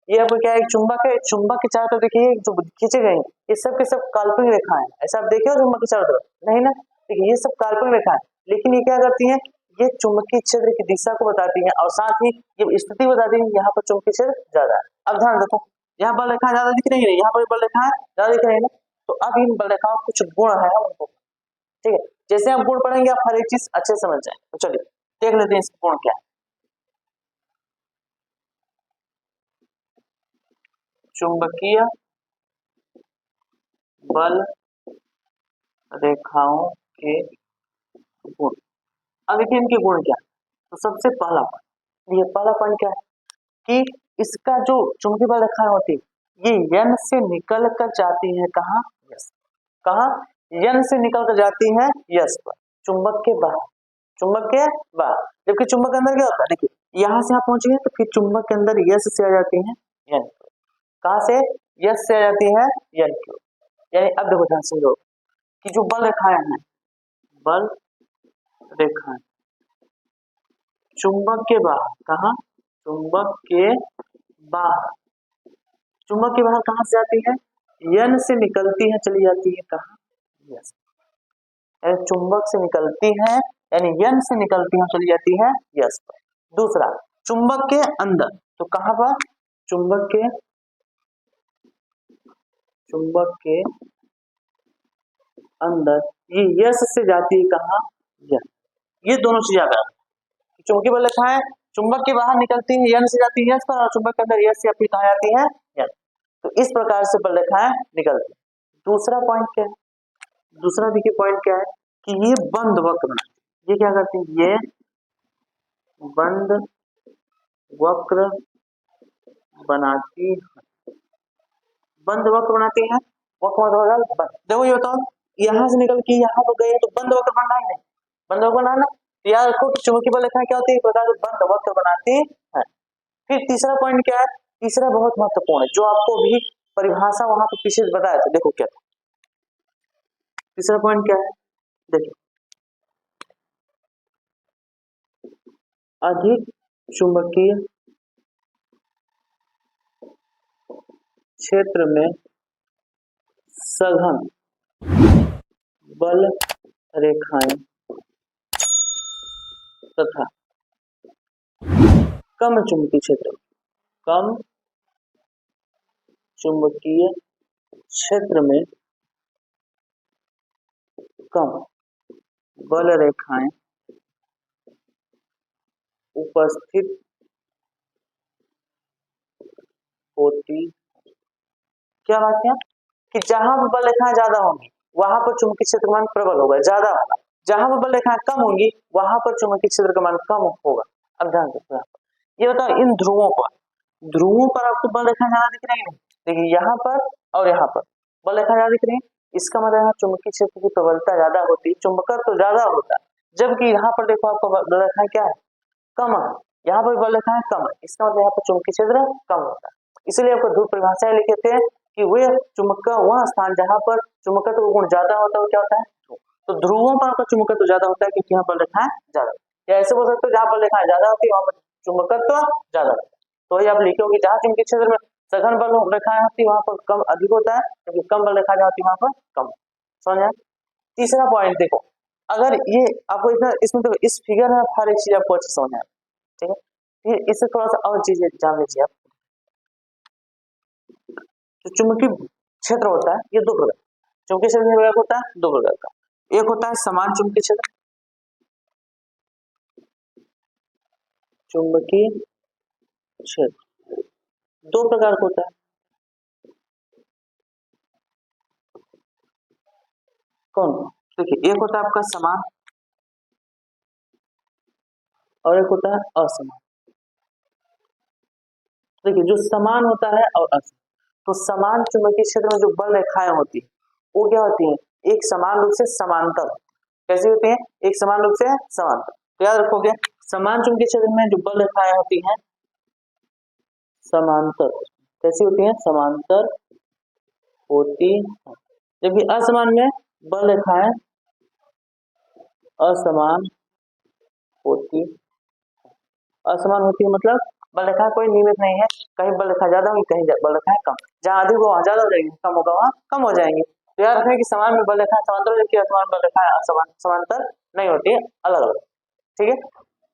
ये आपको क्या है, एक चुंबक है, चुंबक के चारों तरफ देखिए जो खींचे गए ये सब के सब काल्पनिक रेखा है। ऐसा आप देखे हो चुंबक के चारों तरफ, नहीं ना। देखिए ये सब काल्पनिक रेखा है, लेकिन ये क्या करती है, ये चुंबकीय क्षेत्र की दिशा को बताती है और साथ ही ये स्थिति बताती है यहाँ पर चुंबकीय क्षेत्र ज्यादा है। अब ध्यान रखो यहाँ बल रेखा ज्यादा दिख रही है, यहाँ पर बल रेखा ज्यादा दिख रही है। तो अब इन बल रेखाओं कुछ गुण है उनको, ठीक है, जैसे आप गुण पढ़ेंगे आप हर एक चीज अच्छे से समझ जाए। तो चलिए देख लेते हैं इसके गुण क्या है। चुंबकीय बल रेखाओं के गुण। अब देखिए इनके गुण क्या है। तो सबसे पहला पॉइंट, ये पहला पॉइंट क्या है कि इसका जो चुंबकीय बल रेखाएं होती है ये यन से निकल कर जाती है कहाँ, यस। कहाँ, यन से निकल कर जाती है यस पर, चुंबक के बाहर, जबकि चुंबक के अंदर क्या होता है, देखिए यहाँ से आप पहुंचे तो फिर चुंबक के अंदर यस से आ जाती है यन। कहाँ से, यस से आ जाती है यन की। यानी अब देखो ध्यान से कि जो बल रेखाएं हैं, बल रेखाएं चुंबक के बाहर, कहाँ, चुंबक के बाहर, कहाँ से आती है, यन से निकलती है, चली जाती है कहाँ, यस। यानी चुंबक से निकलती है, यानी यन से निकलती है, चली जाती है यस पर। दूसरा, चुंबक के अंदर, तो कहाँ पर चुंबक के अंदर ये यस से जाती है, कहाँ यस, ये दोनों चीजें याद रखना। चुंबकीय बल रेखाएं चुंबक के बाहर निकलती है यन से जाती है यस पर, और चुंबक के अंदर यस से अपनी कहाँ जाती है यस। तो इस प्रकार से बल रेखाएं निकलती है। दूसरा पॉइंट क्या है, दूसरा देखिए पॉइंट क्या है कि ये बंद वक्र बनाती है। ये क्या करती है, ये बंद वक्र बनाती है, बंद वक्र बनाती है। वक्र मतलब बंद। देखो ये बताओ, यहाँ से निकल के यहाँ पर गई है तो बंद वक्र बनना ही नहीं, बंद वक्र बनाना। याद रखो कि चुंबकीय बल रेखाएं क्या होती है, एक प्रकार से बंद वक्र बनाती है। फिर तीसरा पॉइंट क्या है, तीसरा बहुत महत्वपूर्ण है, जो आपको भी परिभाषा वहां पर पीछे बताया था। देखो क्या तीसरा पॉइंट क्या है, देखिए अधिक चुंबकीय क्षेत्र में सघन बल रेखाएं तथा कम चुंबकीय क्षेत्र, कम चुंबकीय क्षेत्र में कम बल रेखाएं उपस्थित होती। क्या बात है कि जहां पर बल रेखाएं ज्यादा होंगी वहां पर चुंबकीय क्षेत्र का मान प्रबल होगा, ज्यादा होगा। जहां पर बल रेखाएं कम होंगी वहां पर चुंबकीय क्षेत्र का मान कम होगा। अब ध्यान रखिए, ये बताओ इन ध्रुवों पर आपको बल रेखाएं ज्यादा दिख रही है। देखिए यहाँ पर और यहाँ पर बल रेखाएं ज्यादा दिख रही है, इसका मतलब यहाँ चुंबकीय क्षेत्र की प्रबलता ज्यादा होती है, चुंबकत्व तो ज्यादा होता है। जबकि यहाँ पर देखो आपको बल रेखाएं क्या है, कम है, यहाँ पर बल रेखाएं कम है, इसका मतलब यहाँ पर चुंबकीय क्षेत्र कम होता है। इसलिए आपको ध्रुव परिभाषाएं लिखे थे कि वे चुंबक वह स्थान जहां पर चुंबकत्व गुण ज्यादा होता है वो क्या होता है, तो ध्रुवों पर आपका चुंबकत्व ज्यादा होता है क्योंकि यहाँ बल रेखाएं ज्यादा, या ऐसे बोल सकते हो जहां बल रेखाएं ज्यादा होती है वहां पर चुंबकत्व ज्यादा होता है। तो ये आप लिखोगे जहां चुंबकीय क्षेत्र में सघन बल रेखाएं होती है वहां पर कम अधिक होता है, क्योंकि कम बल रेखाएं होती है वहां पर कम। समझ आए। तीसरा पॉइंट देखो, अगर ये आपको इतना इसमें तो इस फिगर में हर एक चीज आपको अच्छे समझ आए, ठीक है। फिर इससे थोड़ा सा और चीजें जान लीजिए आप। तो चुंबकीय क्षेत्र होता है ये दो प्रकार, चुंबकीय क्षेत्र होता है दो प्रकार का, एक होता है समान चुंबकीय क्षेत्र, चुंबकीय क्षेत्र दो प्रकार का होता है। कौन, देखिए एक होता है आपका समान और एक होता है असमान। देखिए जो समान होता है और असमान, तो समान चुंबकीय क्षेत्र में जो बल रेखाएं होती है वो क्या होती है, एक समान रूप से समांतर। कैसी होती है, एक समान रूप से समांतर। तो याद रखोगे समान चुंबकीय क्षेत्र में जो बल रेखाएं होती हैं समांतर, कैसी होती हैं, समांतर होती है। जबकि असमान में बल रेखाएं असमान होती, असमान होती है मतलब बल रेखा कोई नियमित नहीं है, कहीं बल रेखा ज्यादा होगी कहीं बल रेखाएं कम, जहां अधिक होगा वहां ज्यादा हो जाएगी, कम होगा वहां कम हो जाएंगे। तो याद रखें कि समान में बल रेखा समांतर होती है, असमान बल रेखा समांतर नहीं होती है, अलग अलग। ठीक है,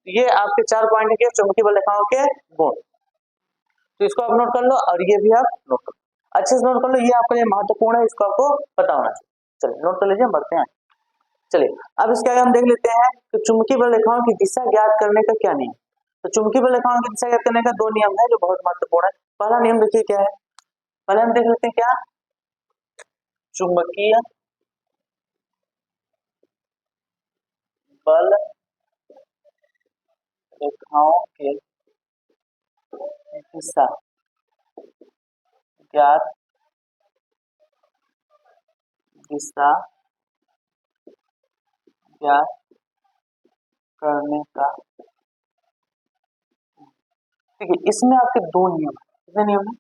ये आपके 4 पॉइंट के चुंबकीय बल रेखाओं के गुण, तो इसको आप नोट कर लो और ये भी आप नोट कर लो, अच्छे से नोट कर लो, ये आपके लिए महत्वपूर्ण है, इसको आपको पता होना चाहिए। चलिए नोट कर लीजिए, बढ़ते हैं। चलिए अब इसके आगे हम देख लेते हैं कि चुंबकीय बल रेखाओं की दिशा ज्ञात करने का क्या नियम। तो चुंबकीय बल रेखाओं की दिशा ज्ञात करने का दो नियम है जो बहुत महत्वपूर्ण है। पहला नियम देखिए क्या है, पहले हम देख लेते हैं क्या, चुंबकीय बल रेखाओं के दिशा ज्ञात, दिशा ज्ञात करने का, ठीक है। इसमें आपके दो नियम है, कितने नियम है,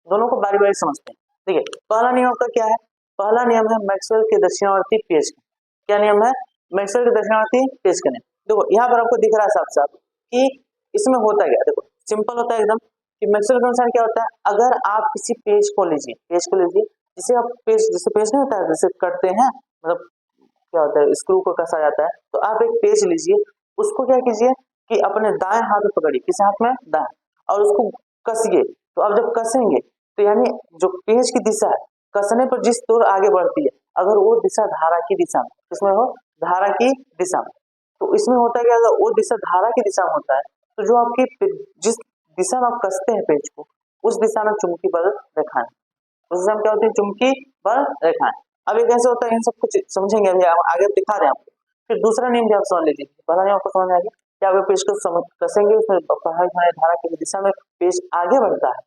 दोनों को बारी बारी समझते हैं। ठीक है, पहला नियम आपका क्या है, पहला नियम है मैक्सवेल के दक्षिणावर्ती पेज का। क्या नियम है, मैक्सवेल के दक्षिणावर्ती पेज का नियम। देखो यहाँ पर आपको दिख रहा है साफ साफ कि इसमें होता क्या, देखो सिंपल होता है एकदम कि मैक्सवेल के अनुसार क्या होता है, अगर आप किसी पेज को लीजिए, जिसे आप पेज, जैसे पेज नहीं होता है जैसे करते हैं, मतलब क्या होता है स्क्रू को कसा जाता है, तो आप एक पेज लीजिए, उसको क्या कीजिए कि अपने दाएं हाथ में पकड़िए, किस हाथ में, दाएं, और उसको कसिए, तो अब जब कसेंगे तो यानी जो पेज की दिशा है, कसने पर जिस ओर आगे बढ़ती है, अगर वो दिशा धारा की दिशा में, इसमें हो धारा की दिशा में, तो इसमें होता है कि अगर वो दिशा धारा की दिशा में होता है तो जो आपकी जिस दिशा में आप कसते हैं पेज को, उस दिशा में चुंबकीय बल रेखाएं, उस दिशा में क्या होती है, चुंबकीय बल रेखाएं। अब ये कैसे होता है, इन सब कुछ समझेंगे अभी, आगे दिखा रहे हैं आपको। फिर दूसरा नियम भी आप समझ लीजिए, पहला नियम आपको समझ में आ गया कि आप पेज को कसेंगे, उसमें प्रवाहित होने धारा की दिशा में पेज आगे बढ़ता है,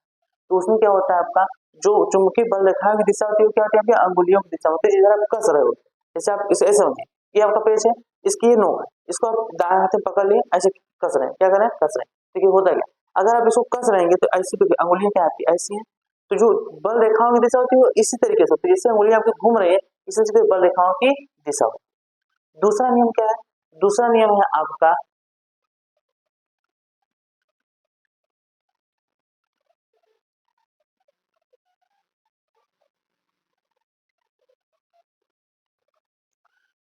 तो उसमें क्या होता है, आपका जो चुंबकीय बल रेखा की दिशा होती है क्या होती है, आपकी अंगुलियों की दिशा होती है, जिधर आप कस रहे हो। जैसे आप इसे ऐसे समझिए, ये आपका पेज है, इसकी ये नोक है, इसको आप दाएं हाथ में पकड़ लिए, ऐसे कस रहे हैं, क्या कर रहे हैं, कस रहे हैं। देखिए होता क्या, अगर आप इसको कस रहेंगे तो ऐसी, तो अंगुलियां क्या आपकी ऐसी है, तो जो बल रेखाओं की दिशा होती है वो इसी तरीके से होती है, जैसे अंगुलियां आपकी घूम रही है, इसी से बल रेखाओं की दिशा होती है। दूसरा नियम क्या है, दूसरा नियम है आपका,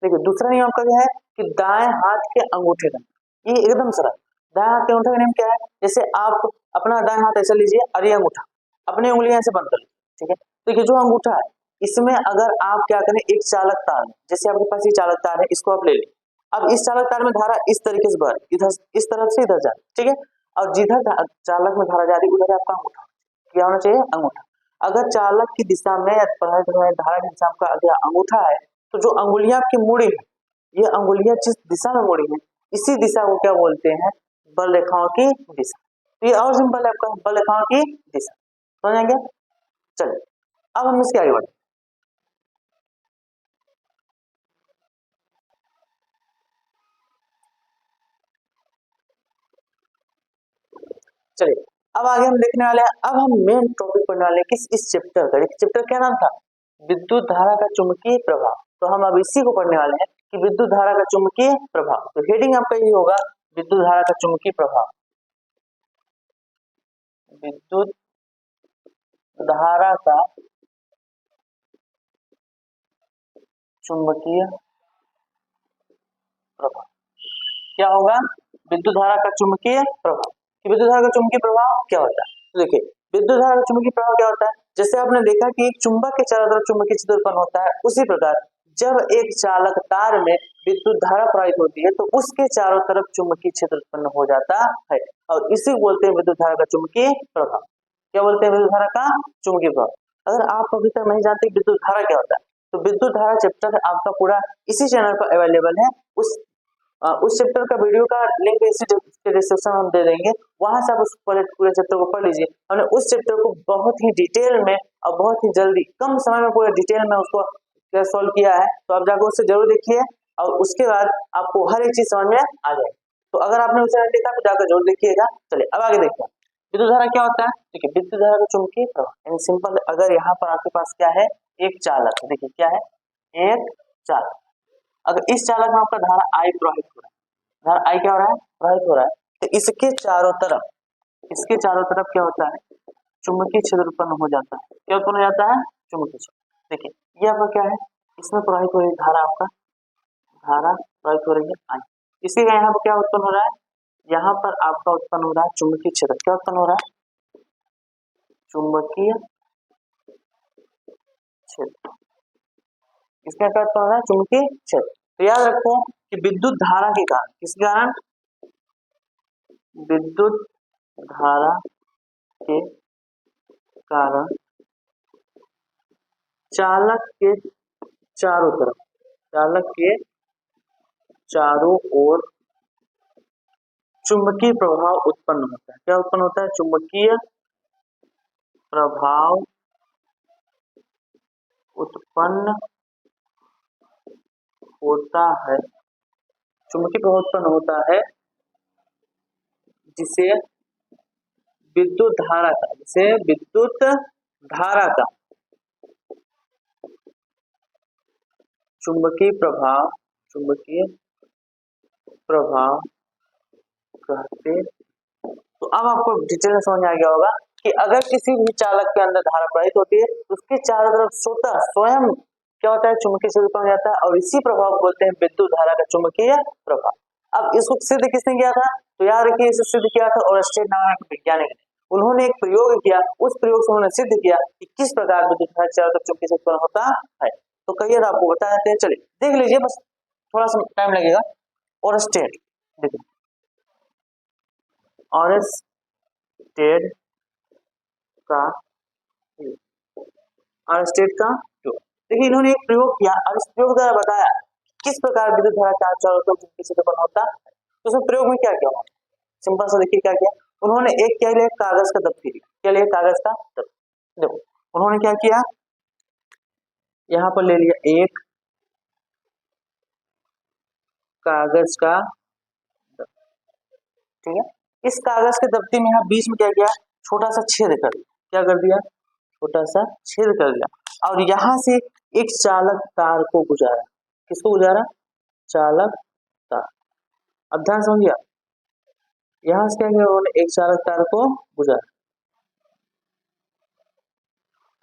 देखिए दूसरा नियम आपका क्या है कि दाएं हाथ के अंगूठे का, ये एकदम सरल, दाएं हाथ के अंगूठे का नियम क्या है, जैसे आप अपना दाएं हाथ ऐसे लीजिए और ये अंगूठा, अपनी उंगलियां ऐसे बंद कर लीजिए, ठीक है। तो ये जो अंगूठा है, इसमें अगर आप क्या करें, एक चालक तार में, जैसे आपके पास ये चालक तार है, इसको आप ले लें। अब इस चालक तार में धारा इस तरीके से बह रही, इधर इस तरफ से इधर जा रही, ठीक है। और जिधर चालक में धारा जा रही उधर आपका अंगूठा, क्या होना चाहिए, अंगूठा। अगर चालक की दिशा में धारा की दिशा में अगर अंगूठा है, तो जो अंगुलियां आपकी मुड़ी है, ये अंगुलियां जिस दिशा में मुड़ी है, इसी दिशा को क्या बोलते हैं, बल रेखाओं की दिशा। तो ये और सिंपल है आपका, बल रेखाओं की दिशा, समझ आ गया। चलिए अब हम इसके आगे बढ़ते, चलिए अब आगे हम देखने वाले हैं, अब हम मेन टॉपिक पढ़ने वाले हैं किस, इस चैप्टर का। इस चैप्टर क्या नाम था, विद्युत धारा का चुंबकीय प्रभाव। तो हम अब इसी को पढ़ने वाले हैं कि विद्युत धारा का चुंबकीय प्रभाव। तो हेडिंग आपका यही होगा, विद्युत धारा का चुंबकीय प्रभाव, विद्युत धारा का चुंबकीय प्रभाव क्या होगा, विद्युत धारा का चुंबकीय प्रभाव। कि विद्युत धारा का चुंबकीय प्रभाव क्या होता है, तो देखिए विद्युत धारा का चुंबकीय प्रभाव क्या होता है, जैसे आपने देखा कि एक चुंबक के चारों तरफ चुंबकीय क्षेत्र उत्पन्न होता है, उसी प्रकार जब एक चालक तार में विद्युत धारा प्रवाहित होती है तो उसके चारों तरफ चुंबकीय क्षेत्र उत्पन्न हो जाता है, और इसी बोलते हैं विद्युत धारा का चुंबकीय प्रभाव। क्या बोलते हैं, विद्युत धारा का चुंबकीय प्रभाव। अगर आप अभी तक नहीं जानते विद्युत धारा क्या होता है, तो विद्युत धारा चैप्टर आपका पूरा इसी चैनल पर अवेलेबल है। उस चैप्टर का वीडियो का लिंक इसी डिस्क्रिप्शन में हम दे देंगे, वहां से आप उस पूरे चैप्टर को पढ़ लीजिए। हमने उस चैप्टर को बहुत ही डिटेल में और बहुत ही जल्दी कम समय में पूरे डिटेल में उसको सॉल्व किया है, तो आप जाकर उससे जरूर देखिए, और उसके बाद आपको हर एक चीज समझ में आ जाएगी। तो अगर आपने उसे नहीं देखा तो जाकर जरूर देखिएगा। चलिए अब आगे देखते हैं, विद्युत धारा क्या होता है। देखिए विद्युत धारा का चुंबकीय प्रवाह यानी सिंपल, अगर यहाँ पर आपके पास क्या है, एक चालक, देखिए क्या है, एक चालक। अगर इस चालक में आपका धारा आई प्रवाहित हो रहा है, धारा आई क्या हो रहा है, प्रवाहित हो रहा है, तो इसके चारों तरफ, इसके चारों तरफ क्या होता है, चुंबकीय क्षेत्र उत्पन्न हो जाता है। क्या उत्पन्न हो जाता है, चुंबकीय क्षेत्र। देखिए ये आपका क्या है, इसमें प्रवाहित हो रही धारा, आपका धारा प्रवाहित हो रही है आई, इसी का यहाँ पर क्या उत्पन्न हो रहा है, यहाँ पर आपका उत्पन्न हो रहा है चुंबकीय क्षेत्र। क्या उत्पन्न हो रहा है, चुंबकीय क्षेत्र। इसका क्या उत्पन्न हो रहा है, चुंबकीय क्षेत्र। तो याद रखो कि विद्युत धारा के कारण, किसके कारण, विद्युत धारा के कारण चालक के चारों तरफ, चालक के चारों ओर चुंबकीय प्रभाव उत्पन्न होता है। क्या उत्पन्न होता है, चुंबकीय प्रभाव उत्पन्न होता है, चुंबकीय प्रभाव उत्पन्न होता है, जिसे विद्युत धारा का, जिसे विद्युत धारा का चुंबकीय प्रभाव, चुंबकीय प्रभाव कहते। तो अब आपको डिटेल में समझ में आ गया होगा कि अगर किसी भी चालक के अंदर धारा प्रवाहित होती है तो उसके चारों तरफ स्वयं क्या होता है, चुंबकीय क्षेत्र उत्पन्न हो जाता है, और इसी प्रभाव को बोलते हैं विद्युत धारा का चुंबकीय प्रभाव। अब इसको सिद्ध किसने किया था? तो याद रखिए इसे सिद्ध किया था ओरस्टेड नामक एक वैज्ञानिक ने। उन्होंने एक प्रयोग किया, उस प्रयोग से उन्होंने सिद्ध किया कि किस प्रकार विद्युत धारा चारों तरफ चुंबकीय क्षेत्र उत्पन्न होता है। तो कहिए आपको बता देते हैं, चलिए देख लीजिए, बस थोड़ा सा टाइम लगेगा। ओरस्टेड, देखिए ओरस्टेड का ओरस्टेड का देखिए इन्होंने एक प्रयोग किया और इस प्रयोग द्वारा बताया किस प्रकार विद्युत धारा चारों तरफ चुंबकीय क्षेत्र उत्पन्न होता है। तो उसमें प्रयोग में क्या किया उन्होंने, सिंपल सा देखिए क्या किया उन्होंने। एक क्या लिया, कागज का दफ्ती लिया। क्या लिया? कागज का दफ्ती। देखो उन्होंने क्या किया, यहां पर ले लिया एक कागज का दफ्ती, ठीक है। इस कागज के दफ्ती में यहाँ बीच में क्या किया, छोटा सा छेद कर दिया। क्या कर दिया? छोटा सा छेद कर दिया और यहां से एक चालक तार को गुजारा। किसको गुजारा? चालक तार। अब ध्यान समझिए, यहां से क्या किया उन्होंने, एक चालक तार को गुजारा।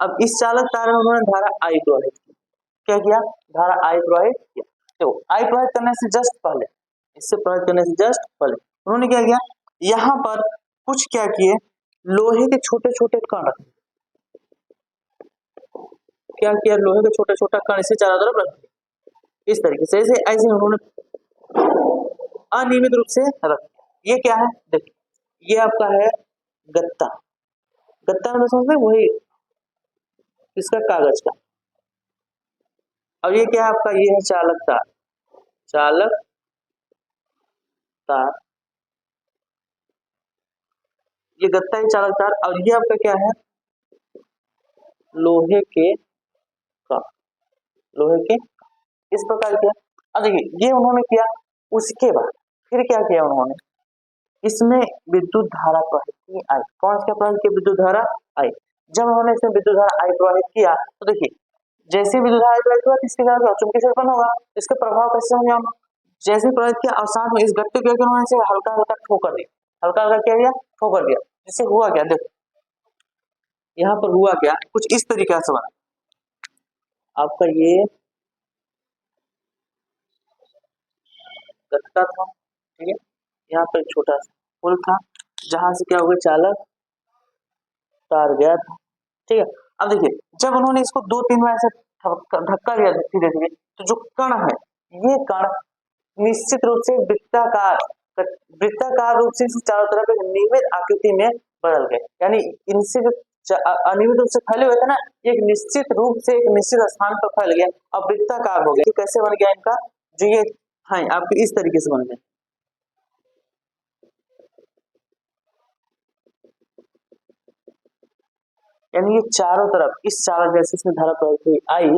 अब इस चालक तार में उन्होंने धारा आई प्रवाहित की। क्या किया? धारा आई प्रवाहित किया। तो आई प्रवाहित करने से जस्ट पहले, इससे प्रवाहित करने से जस्ट पहले उन्होंने क्या किया, यहां पर कुछ क्या किए, लोहे के छोटे छोटे कण। क्या किया? लोहे के छोटे छोटे कण इसे चारों तरफ रख दिए इस तरीके से, ऐसे उन्होंने अनियमित रूप से रख दिया। ये क्या है? देखिए ये आपका है गत्ता। गत्ता में समझ में वही इसका कागज का। और ये क्या है आपका, ये है चालक तार। चालक तार, ये गत्ता है चालक तार। और ये आपका क्या है, लोहे के का, लोहे के इस प्रकार किया। अब देखिए ये उन्होंने किया, उसके बाद फिर क्या किया उन्होंने, इसमें विद्युत धारा प्रवाहित आई। कौन सा प्रवाहित किया? विद्युत धारा आई। जब उन्होंने इसमें विद्युत धारा आई प्रवाहित किया तो देखिए जैसे विद्युत धारा प्रवाहित हुआ इसके क्या चुंबकीय क्षेत्र उत्पन्न होगा। इसके प्रभाव कैसे होंगे हम, जैसे प्रवाहित किया और साथ में इस गत्ते को उन्होंने इसे हल्का हल्का ठोकर दिया। हल्का हल्का क्या दिया? ठोकर दिया। जिससे हुआ क्या, देखो यहाँ पर हुआ क्या, कुछ इस तरीके से बना आपका ये गत्ता था, ठीक है। यहाँ पर एक छोटा सा पुल था जहां से क्या हो गया, चालक तार गया था, ठीक है। अब देखिए जब उन्होंने इसको 2-3 बार ऐसे धक्का दिया धीरे धीरे, तो जो कण है ये कण निश्चित रूप से वृत्ताकार रूप से चारों तरफ एक नियमित आकृति में बदल गए। यानी इनसे जो अनियमित रूप से फैले हुए थे ना, ये एक निश्चित रूप से एक निश्चित स्थान पर फैल गया और वृत्ताकार हो गया। कैसे बन गया इनका, जो ये है आपके इस तरीके से बन गया। यानी ये चारों तरफ इस चालक जैसे इसमें धारा प्रवाहित हुई आई,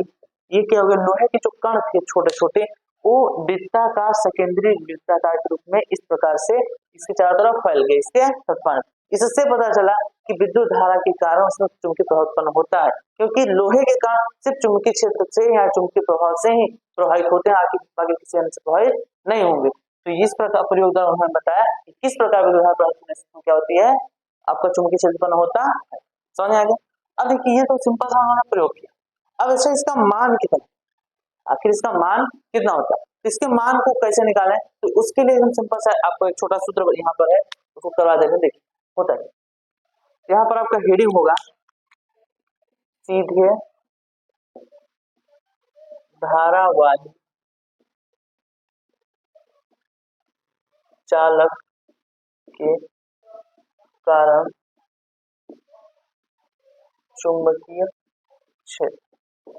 ये क्या हो गया, लोहे के जो कण थे छोटे छोटे वो वृत्ताकार सेकेंडरी वृत्ताकार के रूप में इस प्रकार से इसके चारों तरफ फैल गए। इसके तत्काल इससे पता चला कि विद्युत धारा के कारण उसमें चुंबकीय प्रभाव उत्पन्न होता है, क्योंकि लोहे के कण सिर्फ चुंबकीय क्षेत्र से या चुंबकीय प्रभाव से ही प्रभावित होते हैं, आगे किसी अन्य से प्रभावित नहीं होंगे। तो इस प्रकार प्रयोग द्वारा उन्होंने बताया कि किस प्रकार विद्युत धारा प्रभावित होने से क्या होती है, आपका चुंबकीय क्षेत्र उत्पन्न होता है। समझ आ गया? अब देखिए ये तो सिंपल सा उन्होंने प्रयोग किया। अब अच्छा इसका मान कितना, आखिर इसका मान कितना होता है, इसके मान को कैसे निकालें, तो उसके लिए हम सिंपल सा आपको एक छोटा सूत्र यहाँ पर है उसको करवा देते हैं। देखिए होता है यहाँ पर आपका हेडिंग होगा सीधे धारावाही चालक के कारण चुंबकीय क्षेत्र।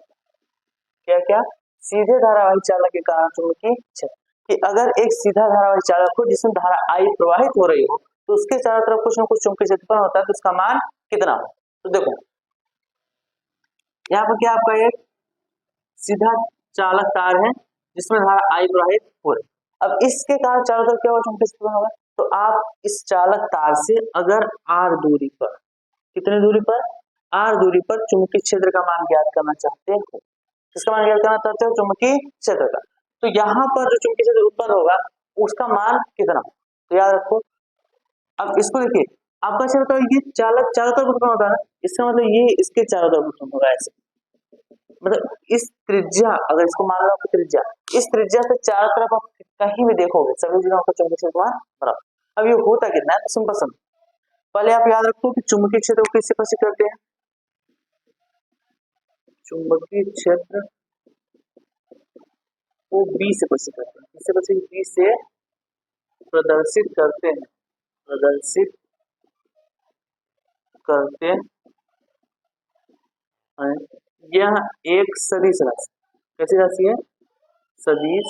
क्या क्या? सीधे धारावाही चालक के कारण चुंबकीय क्षेत्र। कि अगर एक सीधा धारावाही चालक हो जिसमें धारा आई प्रवाहित हो रही हो तो उसके चारों तरफ कुछ न कुछ चुंबकीय क्षेत्र होता है, तो उसका मान कितना हो। तो देखो यहाँ पर क्या आपका एक सीधा चालक तार है जिसमें धारा आई प्रवाहित हो रही। अब इसके कारण चारों तरफ क्या होगा, चुंबकीय क्षेत्र होगा। तो आप इस चालक तार से अगर आर दूरी पर, कितनी दूरी पर, आर दूरी पर चुंबकीय क्षेत्र का मान ज्ञात करना चाहते हो, किसका मान ज्ञात करना चाहते हो, चुंबकीय क्षेत्र का। तो यहाँ पर जो चुंबकीय क्षेत्र उत्पन्न होगा उसका मान कितना, तो याद रखो। अब इसको देखिए आपका क्षेत्र ये चालक चारों तरफ उत्पन्न होता है ना, इसका मतलब ये इसके चारों तरफ उत्पन्न होगा ऐसे। मतलब इस त्रिज्या, अगर इसको मान लो आपकी त्रिज्या, इस त्रिज्या से चारों तरफ आप कहीं भी देखोगे सभी जगह आपका चुंबकीय क्षेत्र वहां बराबर। अब ये होता कितना है तो सिंपल समझ, पहले आप याद रखो कि चुंबकीय क्षेत्र को किससे प्रदर्शित करते हैं, चुंबकीय क्षेत्र को बी से प्रदर्शित करते हैं। किससे प्रदर्शित, बी से प्रदर्शित करते हैं, प्रदर्शित करते हैं। यह एक सदिश राशि, कैसी राशि है, सदिश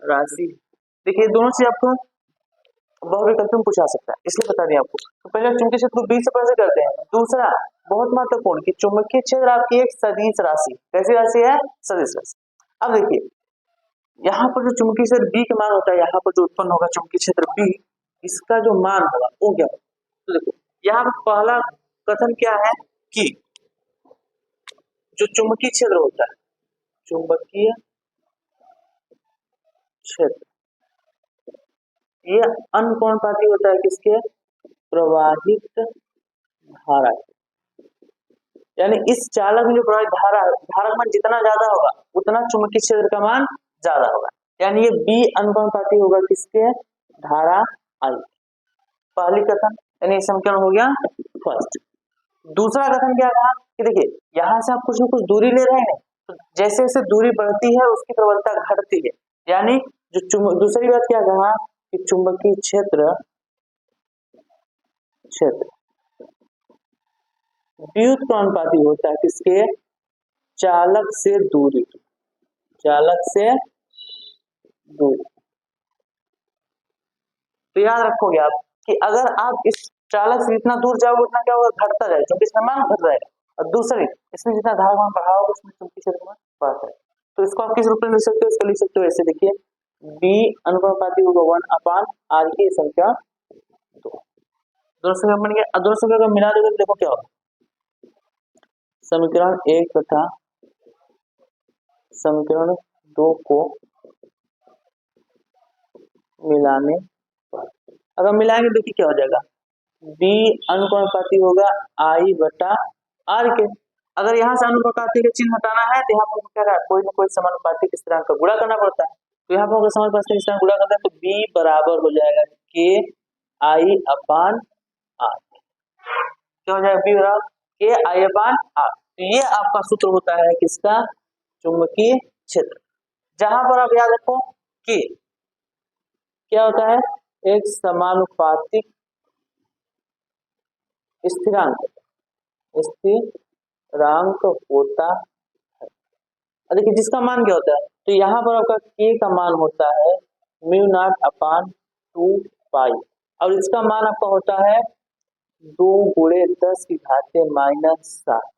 राशि। देखिए दोनों से आपको बहुविकल्प में पूछा सकता है, इसलिए बता दें आपको। तो पहले चुंबकीय क्षेत्र को बी से प्रदर्शित करते हैं। दूसरा बहुत महत्वपूर्ण कि चुंबकीय क्षेत्र आपकी एक सदिश राशि, कैसी राशि है, सदिश राशि। अब देखिए यहाँ पर जो चुंबकीय क्षेत्र बी का मान होता है, यहाँ पर जो उत्पन्न होगा चुंबकीय क्षेत्र बी, इसका जो मान होगा वो क्या होगा। तो देखो यहाँ पर पहला कथन क्या है कि जो चुंबकीय क्षेत्र होता है, चुंबकीय क्षेत्र ये अनुपाती होता है किसके, प्रवाहित धारा, यानी इस चालक में जो प्रवाहित धारा है, धारा का मान जितना ज्यादा होगा उतना चुंबकीय क्षेत्र का मान ज्यादा होगा, यानी ये बी अनुपाती होगा किसके, धारा आई। पहली कथन यानी समीकरण हो गया फर्स्ट। दूसरा कथन क्या कहा कि देखिए यहाँ से आप कुछ न कुछ दूरी ले रहे हैं, तो जैसे जैसे दूरी बढ़ती है उसकी प्रबलता घटती है, यानी जो दूसरी बात क्या कहा कि चुंबकीय क्षेत्र व्युत्क्रमानुपाती होता है किसके, चालक से दूरी, चालक से दूरी। तो याद रखोगे आप कि अगर आप इस चालक से जितना दूर जाओगे उतना क्या होगा, घटता जाएगा क्योंकि इसका मान घट जाएगा। और दूसरी इसमें जितना धारावान बढ़ाओगे उसमें चुंबकीय क्षेत्र में बढ़ता है। तो इसको आप किस रूप में लिख सकते हो, इसको लिख सकते हो ऐसे, देखिए बी अनुपाती होगा 1/r की संख्या 2। दोनों संख्या बन गया, दोनों संख्या को मिला दोगे तो देखो क्या होगा, समीकरण 1 तथा समीकरण 2 को मिलाने पर अगर मिलाएंगे देखिए क्या हो जाएगा, बी अनुपाती होगा आई बटा आर के। अगर यहाँ से अनुपाती का चिन्ह हटाना है तो यहाँ पर क्या है, कोई ना कोई समानुपाती स्थिरांक का गुणा करना पड़ता है। तो यहाँ पर समानुपाती स्थिरांक गुणा करते हैं तो बी बराबर हो जाएगा के आई अपान आर। क्या हो जाएगा, बी बराबर के आई अपान आर। तो ये आपका सूत्र होता है किसका, चुंबकीय क्षेत्र। जहां पर आप याद रखो कि क्या होता है, एक समानुपातिक स्थिरांक होता है। देखिए जिसका मान क्या होता है, तो यहाँ पर आपका k का मान होता है म्यू नॉट अपान 2 पाई, और इसका मान आपका होता है 2 गुणे 10 की घात -7।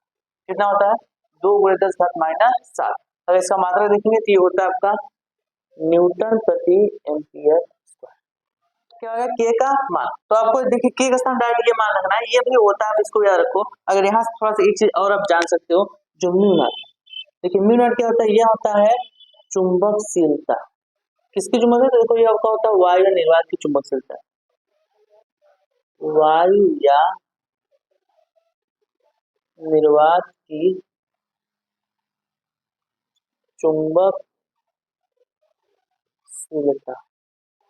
कितना होता है, 2 गुणे 10 घात -7। अगर इसका मात्रा देखेंगे तो ये होता है आपका न्यूटन प्रति एम्पियर स्क्वायर। क्या होगा, के का मान। तो आपको देखिए के का स्थान डायरेक्ट ये मान रखना है, ये भी होता है, आप इसको याद रखो। अगर यहाँ से थोड़ा सा एक चीज और आप जान सकते हो, जो म्यू नॉट, देखिए म्यू नॉट क्या होता है, यह होता है चुंबकशीलता। किसकी चुंबकशीलता, देखो ये आपका होता है वायु या निर्वात की चुंबकशीलता, वायु या निर्वात की चुंबकशीलता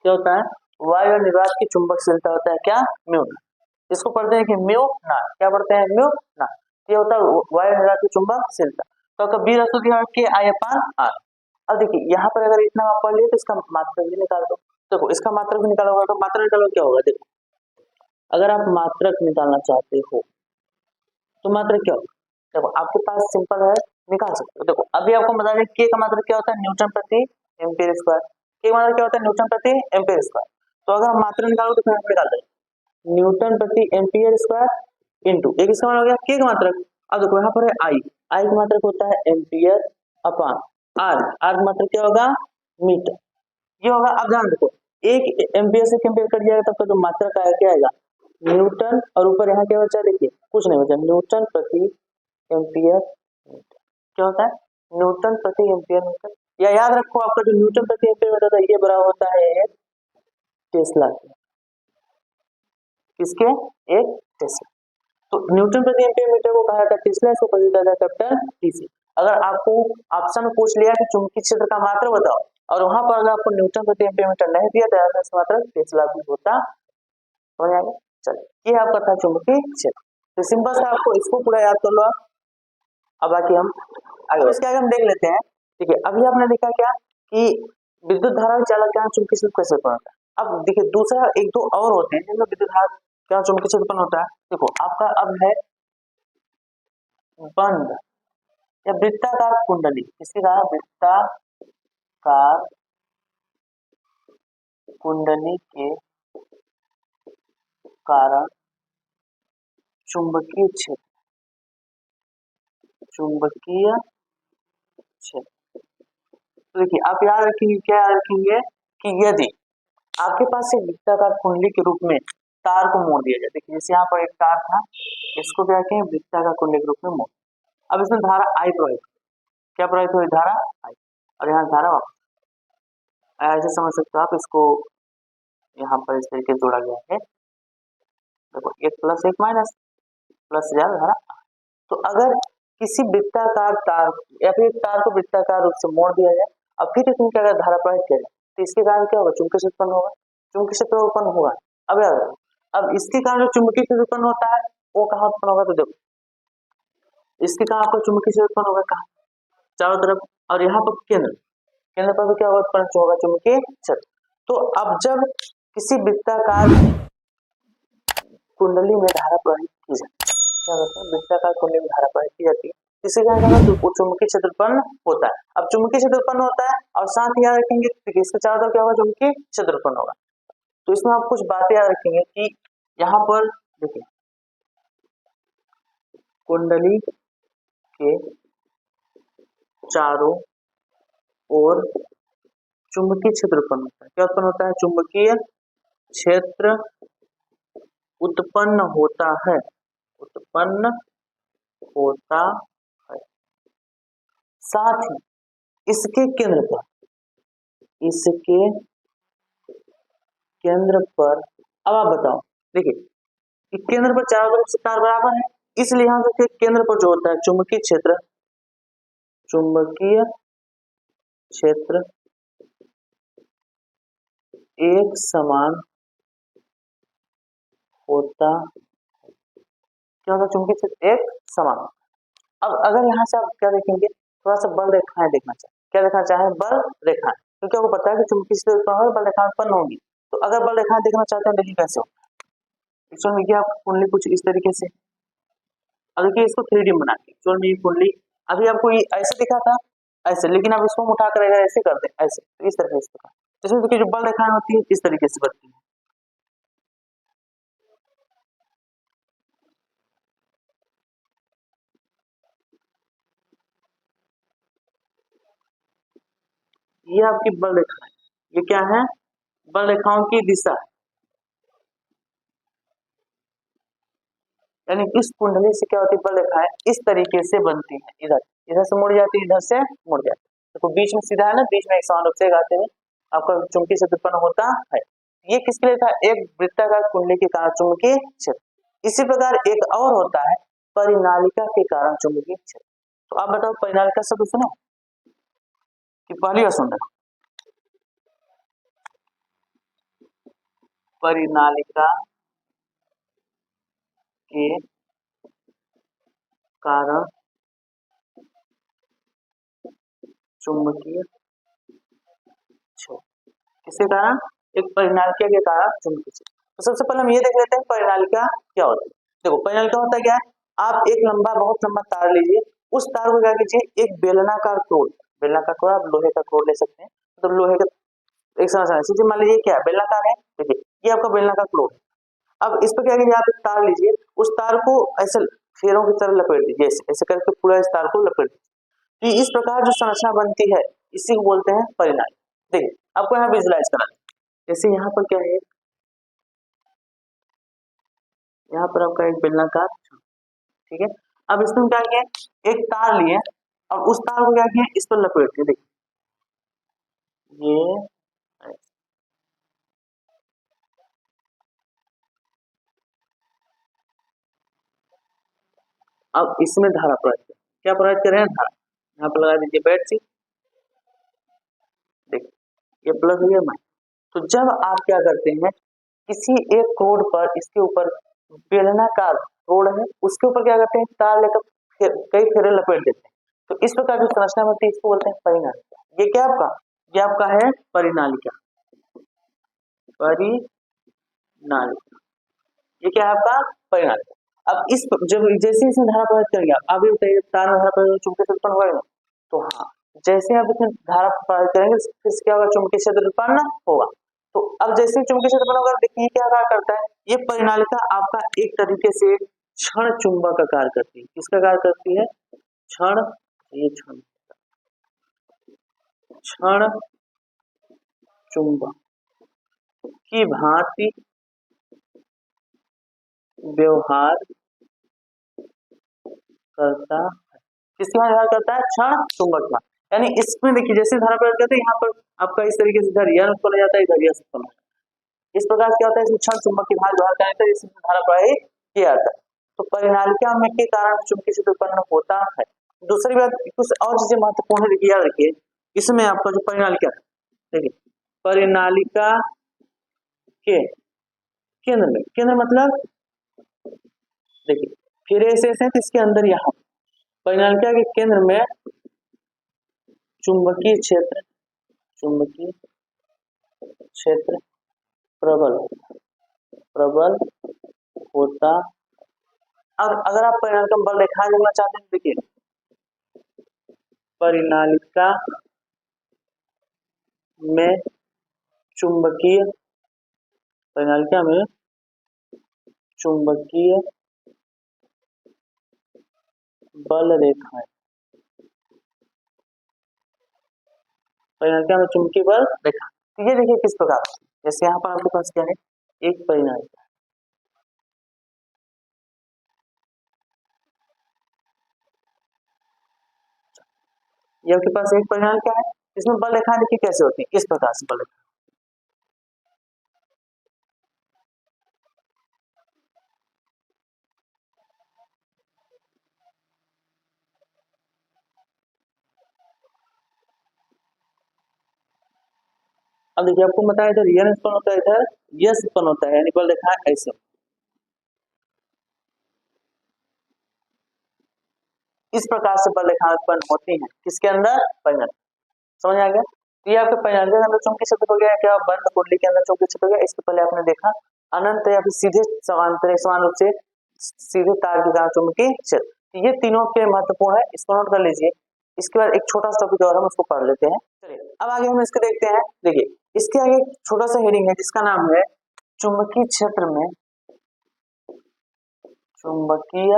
क्या होता है, वायु और निर्वात की चुंबकशीलता होता है क्या, म्यू नॉट। इसको पढ़ते हैं कि म्यू नॉट, क्या पढ़ते हैं, म्यू नॉट। ये होता है वायु निर्वात की चुंबकशीलता। तो आपका बी राशि दिया के आई अपान आर। अब देखिए यहाँ पर अगर इतना आप पढ़ लिए तो इसका मात्रक भी निकाल दो। देखो इसका मात्रक भी निकालोगे तो मात्रक निकालो क्या होगा, देखो अगर आप मात्रक निकालना चाहते हो तो मात्रक क्या होगा, देखो आपके पास सिंपल है, निकाल सकते हो। देखो अभी आपको बता दें के का मात्रक क्या होता है, न्यूटन प्रति एम्पीयर स्क्वायर। के का मात्रक क्या होता है, न्यूटन प्रति एम्पीयर स्क्वायर। तो अगर हम मात्रक निकालोगे तो फिर हम निकाल देंगे न्यूटन प्रति एम्पीयर स्क्वायर इंटू एक इसका मान हो गया के का मात्रक। अब देखो यहाँ पर है आई, आई का मात्रक होता है एम्पीयर अपान आर, आर का मात्रक क्या होगा, मीटर। ये होगा, अब ध्यान रखो एक एम्पीयर से एम्पीयर कट जाएगा तब तो जो मात्रक आएगा क्या आएगा, न्यूटन, और ऊपर यहाँ क्या बचा, देखिए कुछ नहीं बचा, न्यूटन प्रति एम्पीयर मीटर। क्या होता है, न्यूटन प्रति एम्पीयर मीटर। या याद रखो आपका जो न्यूटन प्रति एम्पीयर मीटर है ये बराबर होता है टेस्ला के, किसके, एक टेस्ला। तो न्यूटन प्रति एम्पीयर मीटर को कहा जाता है टेस्ला, इसको कहा जाता है कैपिटल टीसी। अगर आपको ऑप्शन में पूछ लिया कि चुंबकीय क्षेत्र का मात्रक बताओ और वहां पर अगर आपको न्यूटन प्रति एम्पीयर मीटर नहीं दिया तो इसका मात्रक टेस्ला भी होता। समझ आ गया? चलिए, ये आपका था चुंबकीय क्षेत्र। तो सिंपल से आपको इसको पूरा याद कर लो आप। अब बाकी हम आगे इसके आगे हम देख लेते हैं। ठीक है, अभी आपने देखा क्या कि विद्युत धारा चालक क्या चुंबकीय क्षेत्र कैसे उत्पन्न होता है। अब देखिए दूसरा एक दो और होते हैं जिनमें विद्युत धारा क्या चुंबकीय क्षेत्र उत्पन्न होता है। देखो आपका अब है बंद या वृत्ताकार कुंडली, इसके कारण वृत्ताकार कुंडली के कारण चुंबकीय क्षेत्र तो देखिए आप याद रखेंगे, क्या याद रखेंगे कि यदि आपके पास एक वृत्ताकार कुंडली के रूप में तार को मोड़ दिया जाए। देखिए जैसे यहाँ पर एक तार था, इसको क्या कहें वृत्ताकार कुंडली के रूप में मोड़। अब इसमें धारा आई प्रवाहित, क्या प्रवाहित हुई धारा आई, और यहाँ धारा वापस ऐसे समझ सकते हो आप इसको। यहाँ पर इस तरीके जोड़ा गया है, देखो एक प्लस एक माइनस, प्लस ज्यादा धारा। तो अगर किसी वृत्ताकार तार या फिर तार को वृत्ताकार रूप से मोड़ दिया जाए और फिर इसमें क्या धारा प्रवाहित किया जाए तो इसके कारण क्या होगा चुंबकीय क्षेत्र उत्पन्न होगा। चुंबकीय क्षेत्र उत्पन्न होगा। अब याद रखो, अब इसके कारण जो चुंबकीय क्षेत्र उत्पन्न होता है वो कहाँ उत्पन्न होगा, तो देखो इसके कारण आपका चुंबकीय क्षेत्र उत्पन्न होगा कहाँ, चारों तरफ, और यहाँ पर केंद्र पर भी क्या होगा उत्पन्न होगा चुंबकीय क्षेत्र। तो अब जब किसी वृत्ताकार कुंडली में धारा प्रवाहित की जाती है, क्या होता है वृत्ताकार कुंडली में धारा प्रवाहित की जाती है, इसी कारण चुंबकीय क्षेत्र उत्पन्न होता है। अब चुंबकीय क्षेत्र उत्पन्न होता है और साथ ही याद रखेंगे इसके चारों तरफ क्या होगा चुंबकीय क्षेत्र उत्पन्न होगा। तो इसमें आप कुछ बातें याद रखेंगे कि यहाँ पर देखिए कुंडली के चारों ओर चुंबकीय क्षेत्र उत्पन्न होता है। क्या उत्पन्न होता है, चुंबकीय क्षेत्र उत्पन्न होता है, उत्पन्न होता है। साथ ही इसके केंद्र पर, अब आप बताओ, देखिए केंद्र पर चारों तरफ से तार बराबर है, इसलिए यहां से केंद्र पर जो होता है चुंबकीय क्षेत्र एक समान होता। क्या होता है चुंबकीय क्षेत्र एक समान। अब अगर यहाँ से आप क्या देखेंगे, थोड़ा सा बल रेखाएं देखना चाहें, क्या देखना चाहें बल रेखाएं, क्योंकि आपको पता है कि चुंबकीय क्षेत्र उत्पन्न होगा बल रेखाएं उत्पन्न होंगी। तो अगर बल रेखाएं देखना चाहते हैं देखिए कैसे होता है। एक्चुअल में आप कुंडली कुछ इस तरीके से, अब देखिए इसको 3D बना के एक्चुअल में ये कुंडली अभी आपको ये ऐसे दिखा था ऐसे, लेकिन आप इसको उठा कर ऐसे कर दें ऐसे, तो इस तरह से इसमें देखिए जो बल रेखाएं होती है इस तरीके से बनती है। ये आपकी बल रेखा है, ये क्या है बल रेखाओं की दिशा, यानी इस कुंडली से क्या होती है बल रेखाएं इस तरीके से बनती है, इधर इधर से मुड़ जाती है, इधर से मुड़ जाती है। देखो बीच में सीधा है ना, बीच में एक समान रूप से आते हैं आपका चुंबकीय क्षेत्र उत्पन्न होता है। ये किसके लिए था, एक वृत्ताकार कुंडली के कारण चुंबकीय क्षेत्र। इसी प्रकार एक और होता है परिनालिका के कारण चुंबकीय क्षेत्र। तो आप बताओ परिनालिका शब्द सुनो कि पहली बार सुन रहे हो, परिनालिका के कारण चुंबकीय क्षेत्र, किसके कारण, एक परिनालिका के कारण चुंबकीय क्षेत्र। तो सबसे पहले हम ये देख लेते हैं परिनालिका क्या होती है। देखो परिनालिका होता है क्या है, आप एक लंबा बहुत लंबा तार लीजिए, उस तार को क्या कीजिए एक बेलनाकार क्रोड, बेलनाकार क्रोड आप लोहे का क्रोड ले सकते हैं, तो लोहे का एक समझ मान लीजिए क्या बेलनाकार है, देखिए ये आपका बेलनाकार क्रोड। अब इस पर क्या कीजिए आप एक तार लीजिए, उस तार को ऐसे फेरों की तरह लपेट दीजिए, ऐसे करके पूरा इस तार को लपेट दीजिए। तो इस प्रकार जो संरचना बनती है इसी को बोलते हैं परिनालिका। देखिए आपको यहाँ विजुलाइज करा, जैसे यहाँ पर क्या है, यहाँ पर आपका एक बेलनाकार, ठीक है। अब इसमें क्या किया एक तार लिए और उस तार को क्या किया इस पर लपेट के, देखिए ये अब इसमें धारा प्रवाहित करें, क्या प्रवाहित कर रहे हैं, धारा। यहाँ पर लगा दीजिए बैट सी, देखिए ये प्लस हो गया माइनस। तो जब आप क्या करते हैं, किसी एक रोड पर, इसके ऊपर बेलनाकार रोड है, उसके ऊपर क्या करते हैं, तार लेकर कई फेरे लपेट देते हैं। तो इस प्रकार जो संरचना बनती है इसको बोलते हैं परिनालिका। ये क्या आपका, ये आपका है परिनालिका, परिनालिका, ये क्या है आपका परिनालिका। अब इस जब जैसे इसमें धारा प्रवाहित करेंगे, अब ये बताइए तार में धारा प्रवाहित चुंबकीय क्षेत्र उत्पन्न होगा, तो हाँ जैसे आप इसमें धारा प्रवाहित करेंगे फिर क्या होगा, चुंबकीय क्षेत्र उत्पन्न होगा। तो अब जैसे चुंबकीय क्षेत्र उत्पन्न होगा, देखिए क्या कार्य करता है, ये परिनालिका आपका एक तरीके से क्षण चुंबक का कार्य करती है। किसका कार्य करती है, क्षण, ये क्षण चुंबक की भांति व्यवहार करता है। किसके व्यवहार करता है, क्षण चुंबक का। यानी इसमें देखिए जैसे धारा प्रयोग करते हैं, यहाँ पर आपका इस तरीके से इधर यह उत्पन्न हो जाता है, इधर यह उत्पन्न हो जाता है। इस प्रकार क्या होता है, इसमें क्षण चुंबक की भार व्यवहार करते हैं, इसमें धारा प्रवाहित किया जाता है। तो परिनालिका में के कारण चुंबकीय क्षेत्र उत्पन्न होता है। दूसरी बात, कुछ और चीजें महत्वपूर्ण है, देखिए याद रखिए, इसमें आपका जो परिनालिका है, देखिए परिनालिका के केंद्र में, केंद्र मतलब देखिए फिर ऐसे है, तो इसके अंदर यहाँ परिनालिका के केंद्र में चुंबकीय क्षेत्र, चुंबकीय क्षेत्र प्रबल होता। और अगर आप परिनालिका में बल रेखा जोड़ना चाहते हैं, देखिए परिनालिका में चुंबकीय, परिनालिका में चुंबकीय बल रेखाएं, परिनालिका में चुंबकीय बल रेखा, ये देखिए किस प्रकार, जैसे यहाँ पर आपके पास क्या है, एक परिनालिका, ये आपके पास एक परिनालिका है, इसमें बल रेखा देखिए कैसे होती है, इस प्रकार से बल रेखा। अब देखिए आपको पता है इधर यन उत्पन्न होता है, इधर यस उत्पन्न होता है, यानी बल रेखा ऐसे इस प्रकार से बल रेखा उत्पन्न होती है, किसके अंदर, परिनालिका। समझ आ गया, तो ये आपके परिनालिका के अंदर चुंबकीय क्षेत्र हो गया, क्या बंद कुंडली के अंदर चुंबकीय क्षेत्र हो गया। इसके पहले आपने देखा अनंत या फिर सीधे समांतर, समान रूप से सीधे तार के कारण चुंबकीय क्षेत्र, ये तीनों के महत्वपूर्ण है, इसको नोट कर लीजिए। इसके बाद एक छोटा सा टॉपिक और हम उसको पढ़ लेते हैं। चलिए अब आगे हम इसको देखते हैं। देखिए इसके आगे एक छोटा सा हेडिंग है जिसका नाम है चुंबकीय क्षेत्र में, चुंबकीय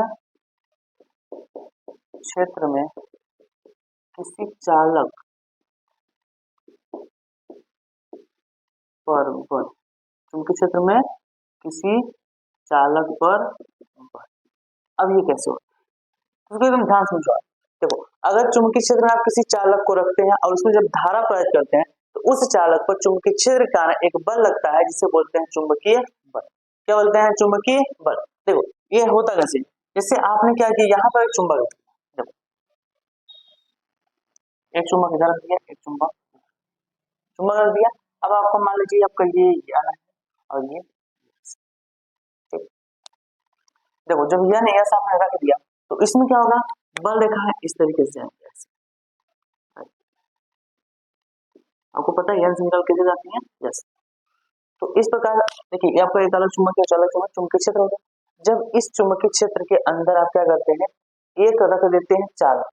क्षेत्र में किसी चालक पर बल, चुंबकीय क्षेत्र में किसी चालक पर बल। अब ये कैसे होता है, तो एकदम ध्यान समझो। देखो अगर चुंबकीय क्षेत्र में आप किसी चालक को रखते हैं और उसमें जब धारा प्रयोग करते हैं, तो उस चालक पर चुंबकीय क्षेत्र के कारण एक बल लगता है जिसे बोलते हैं चुंबकीय बल। क्या बोलते हैं, चुंबकीय बल। देखो ये होता कैसे, जैसे आपने क्या किया, यहाँ पर एक चुंबक, देखो एक चुंबक इधर रख दिया, एक चुंबक रख दिया। अब आपको मान लीजिए आपका ये आना है और ये, देखो जब यह नहीं ऐसा आपने रख दिया तो इसमें क्या होगा, बल रेखा है इस तरीके से जाएंगे, आपको पता है यह निकल के जाती है, यस। तो इस प्रकार देखिए ये आपका एक अलग चुंबक है, अलग चुंबक चुंबकीय क्षेत्र होगा। जब इस चुंबकीय क्षेत्र के अंदर आप क्या करते हैं, एक रख देते हैं चालक,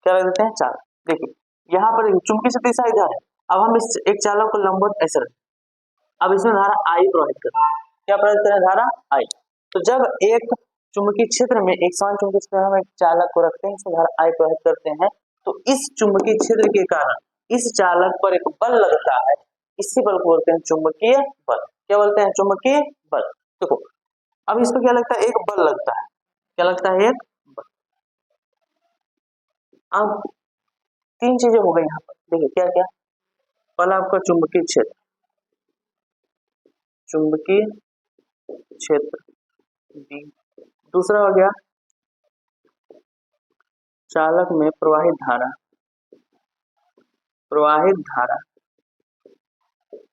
क्या रख देते हैं, चालक। देखिए यहाँ पर चुंबकीय क्षेत्र दिशा इधर है, अब हम इस एक चालक को लंबवत ऐसे रखें, अब इसमें धारा आई प्रवाहित करें, क्या प्रवाहित करें, धारा आई। तो जब एक चुंबकीय क्षेत्र में, एक समान चुंबकीय क्षेत्र में हम एक चालक को रखते हैं, इसमें धारा आई प्रवाहित करते हैं, तो इस चुंबकीय क्षेत्र के कारण इस चालक पर एक बल लगता है, इसी बल को बोलते हैं चुंबकीय बल। क्या बोलते हैं, चुंबकीय बल। देखो अब इसको क्या लगता है, एक बल लगता है, क्या लगता है, एक बल। अब तीन चीजें हो गई यहाँ पर, देखिए क्या क्या, पहला आपका चुंबकीय क्षेत्र, चुंबकीय क्षेत्र, दूसरा हो गया चालक में प्रवाहित धारा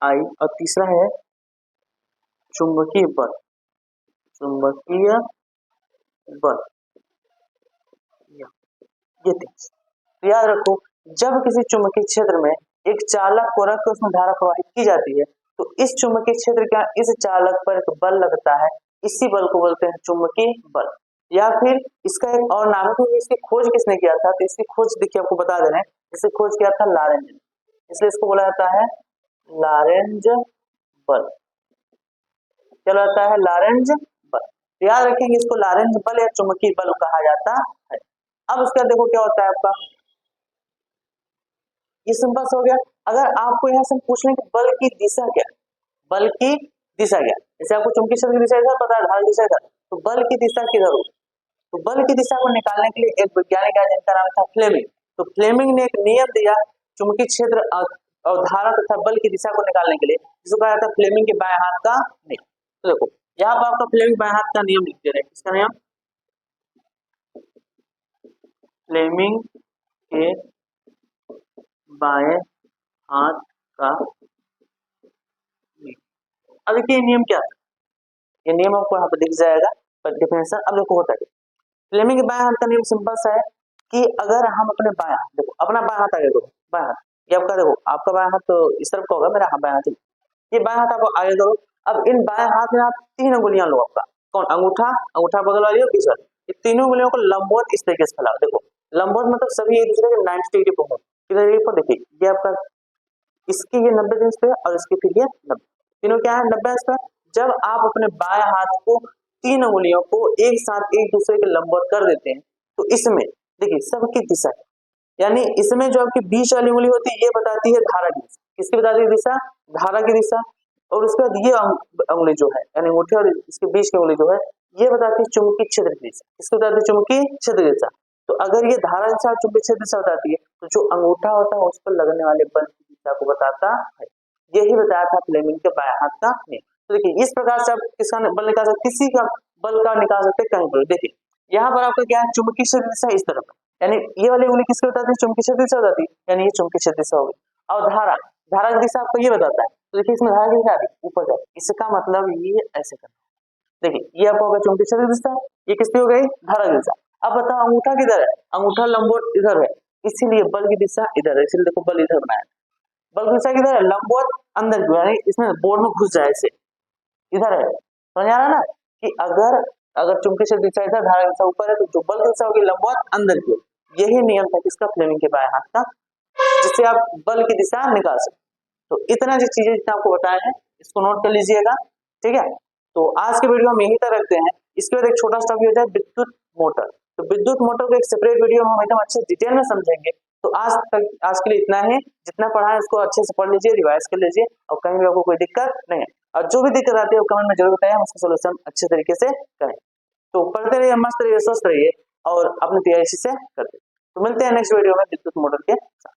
आई, और तीसरा है चुंबकीय बल। ये तीन याद रखो। जब किसी चुंबकीय क्षेत्र में एक चालक को रख कर उसमें धारा प्रवाहित की जाती है तो इस चुंबकीय क्षेत्र का इस चालक पर एक बल लगता है, इसी बल को बोलते हैं चुंबकीय बल। या फिर इसका एक और नाम है, तो इसकी खोज किसने किया था, तो इसकी खोज देखिए आपको बता दे रहे हैं, इसे खोज किया था लॉरेंज ने, इसलिए इसको बोला जाता है लॉरेंज बल। क्या होता है? लॉरेंज बल। याद रखेंगे इसको लॉरेंज बल या चुंबकीय बल कहा जाता है। अब उसके बाद देखो क्या होता है आपका, ये सिंपल हो गया। अगर आपको यहाँ से पूछ लें कि बल की दिशा क्या, बल की दिशा क्या, जैसे आपको चुंबकीय क्षेत्र की दिशा इधर पता है, धारा दिशा इधर, तो बल की दिशा किधर हो, तो बल की दिशा को निकालने के लिए एक वैज्ञानिक है जिनका नाम था फ्लेमिंग। तो फ्लेमिंग ने एक नियम दिया चुंबकीय क्षेत्र और धारा तथा बल की दिशा को निकालने के लिए, जिसको कहा जाता है फ्लेमिंग के बाएं हाथ का नियम। तो देखो यहाँ पर आपका फ्लेमिंग बाएं हाथ का नियम लिख दे रहे हैं, किसका नियम? फ्लेमिंग के बाएं हाथ का नियम। अब देखिए नियम क्या था, ये नियम आपको यहाँ पर दिख जाएगा पर डिफिनेशन। अब देखो होता है फ्लेमिंग के बाएं हाथ का नियम सिंपल सा है कि अगर हम अपने बाएं हाथ, देखो अपना बाएं हाथ आगे करो, बाएं हाथ ये आपका, देखो आपका बाएं हाथ तो इस तरफ का होगा, मेरा बाएं हाथ, ये बाएं हाथ आप आगे करो। अब इन बाएं हाथ में आप तीन अंगुलियां लो, आपका कौन, अंगूठा बगल वाली और तीसरा, ये तीनों अंगुलियों को लंबवत इस तरीके से फैलाओ। देखो लंबवत मतलब सभी एक दूसरे के 90 डिग्री पर हो। इधर पर देखिए ये आपका, इसकी ये 90 डिग्री पे और इसकी फिर ये 90, तीनों क्या है 90 पर। जब आप अपने बाएं हाथ को तीन अंगुलियों को एक साथ एक दूसरे के लंबवत कर देते हैं तो इसमें देखिए सबकी दिशा, यानी इसमें जो आपकी बीच वाली उंगली होती है ये बताती है धारा की दिशा, किसकी बताती है दिशा, धारा की दिशा। और उसके बाद ये उंगली जो है यानी अंगूठे और इसके बीच की उंगली जो है ये बताती है चुंबकीय क्षेत्र की दिशा, किसको बताती है चुंबकीय क्षेत्र की दिशा। तो अगर ये धारा दिशा और चुंबकीय क्षेत्र दिशा बताती है तो जो अंगूठा होता है उस पर लगने वाले बल की दिशा को बताता है। यही बताया था फ्लेमिंग के बाएं हाथ का नियम। तो देखिए इस प्रकार से आप किसका बल निकाल सकते, किसी का बल का निकाल सकते कहीं पर। देखिए यहाँ पर आपका क्या है, चुंबकीय क्षेत्र दिशा इस तरफ, यानी ये वाली उंगली किसकी बताती है, चुंबकीय क्षेत्र दिशा बताती है, यानी ये चुंबकीय क्षेत्र दिशा होगी। और धारा की दिशा आपको ये बताता है, तो देखिए इसमें धारा की दिशा ऊपर जाए, इसका मतलब ये ऐसे करना। देखिए ये आपको होगा चुंबकीय क्षेत्र दिशा, ये किसकी हो गई, धारा की दिशा। अब बताओ अंगूठा किधर है, अंगूठा लंबवत इधर है, इसीलिए बल की दिशा इधर है, इसलिए देखो बल इधर बनाया। बल की दिशा किधर है, लंबवत अंदर की, यानी इसमें बोर्ड में घुस जाए, इसे इधर है। समझ आ रहा है ना कि अगर चुंबकीय क्षेत्र दिशा इधर, धारा दिशा ऊपर है, तो जो बल की दिशा होगी लंबवत अंदर की। यही नियम था किसका, फ्लेमिंग के बाएं हाथ का, जिससे आप बल की दिशा निकाल सकते। तो इतना जो चीजें जितना आपको बताया है इसको नोट कर लीजिएगा, ठीक है। तो आज के वीडियो हम यहीं तक रखते हैं। इसके बाद एक छोटा सा वीडियो है विद्युत मोटर, तो विद्युत मोटर को एक सेपरेट वीडियो हम एकदम अच्छे डिटेल में समझेंगे। तो आज के लिए इतना ही, जितना पढ़ा है उसको अच्छे से पढ़ लीजिए, रिवाइज कर लीजिए, और कहीं भी आपको कोई दिक्कत नहीं है, और जो भी दिक्कत आती है वो कमेंट में जरूर बताएं, हम उसका सोल्यूशन अच्छे तरीके से करें। तो पढ़ते रहिए, मस्त रहिए, स्वस्थ रहिए और अपनी तैयारी से करते। तो मिलते हैं नेक्स्ट वीडियो में विद्युत मोटर के साथ।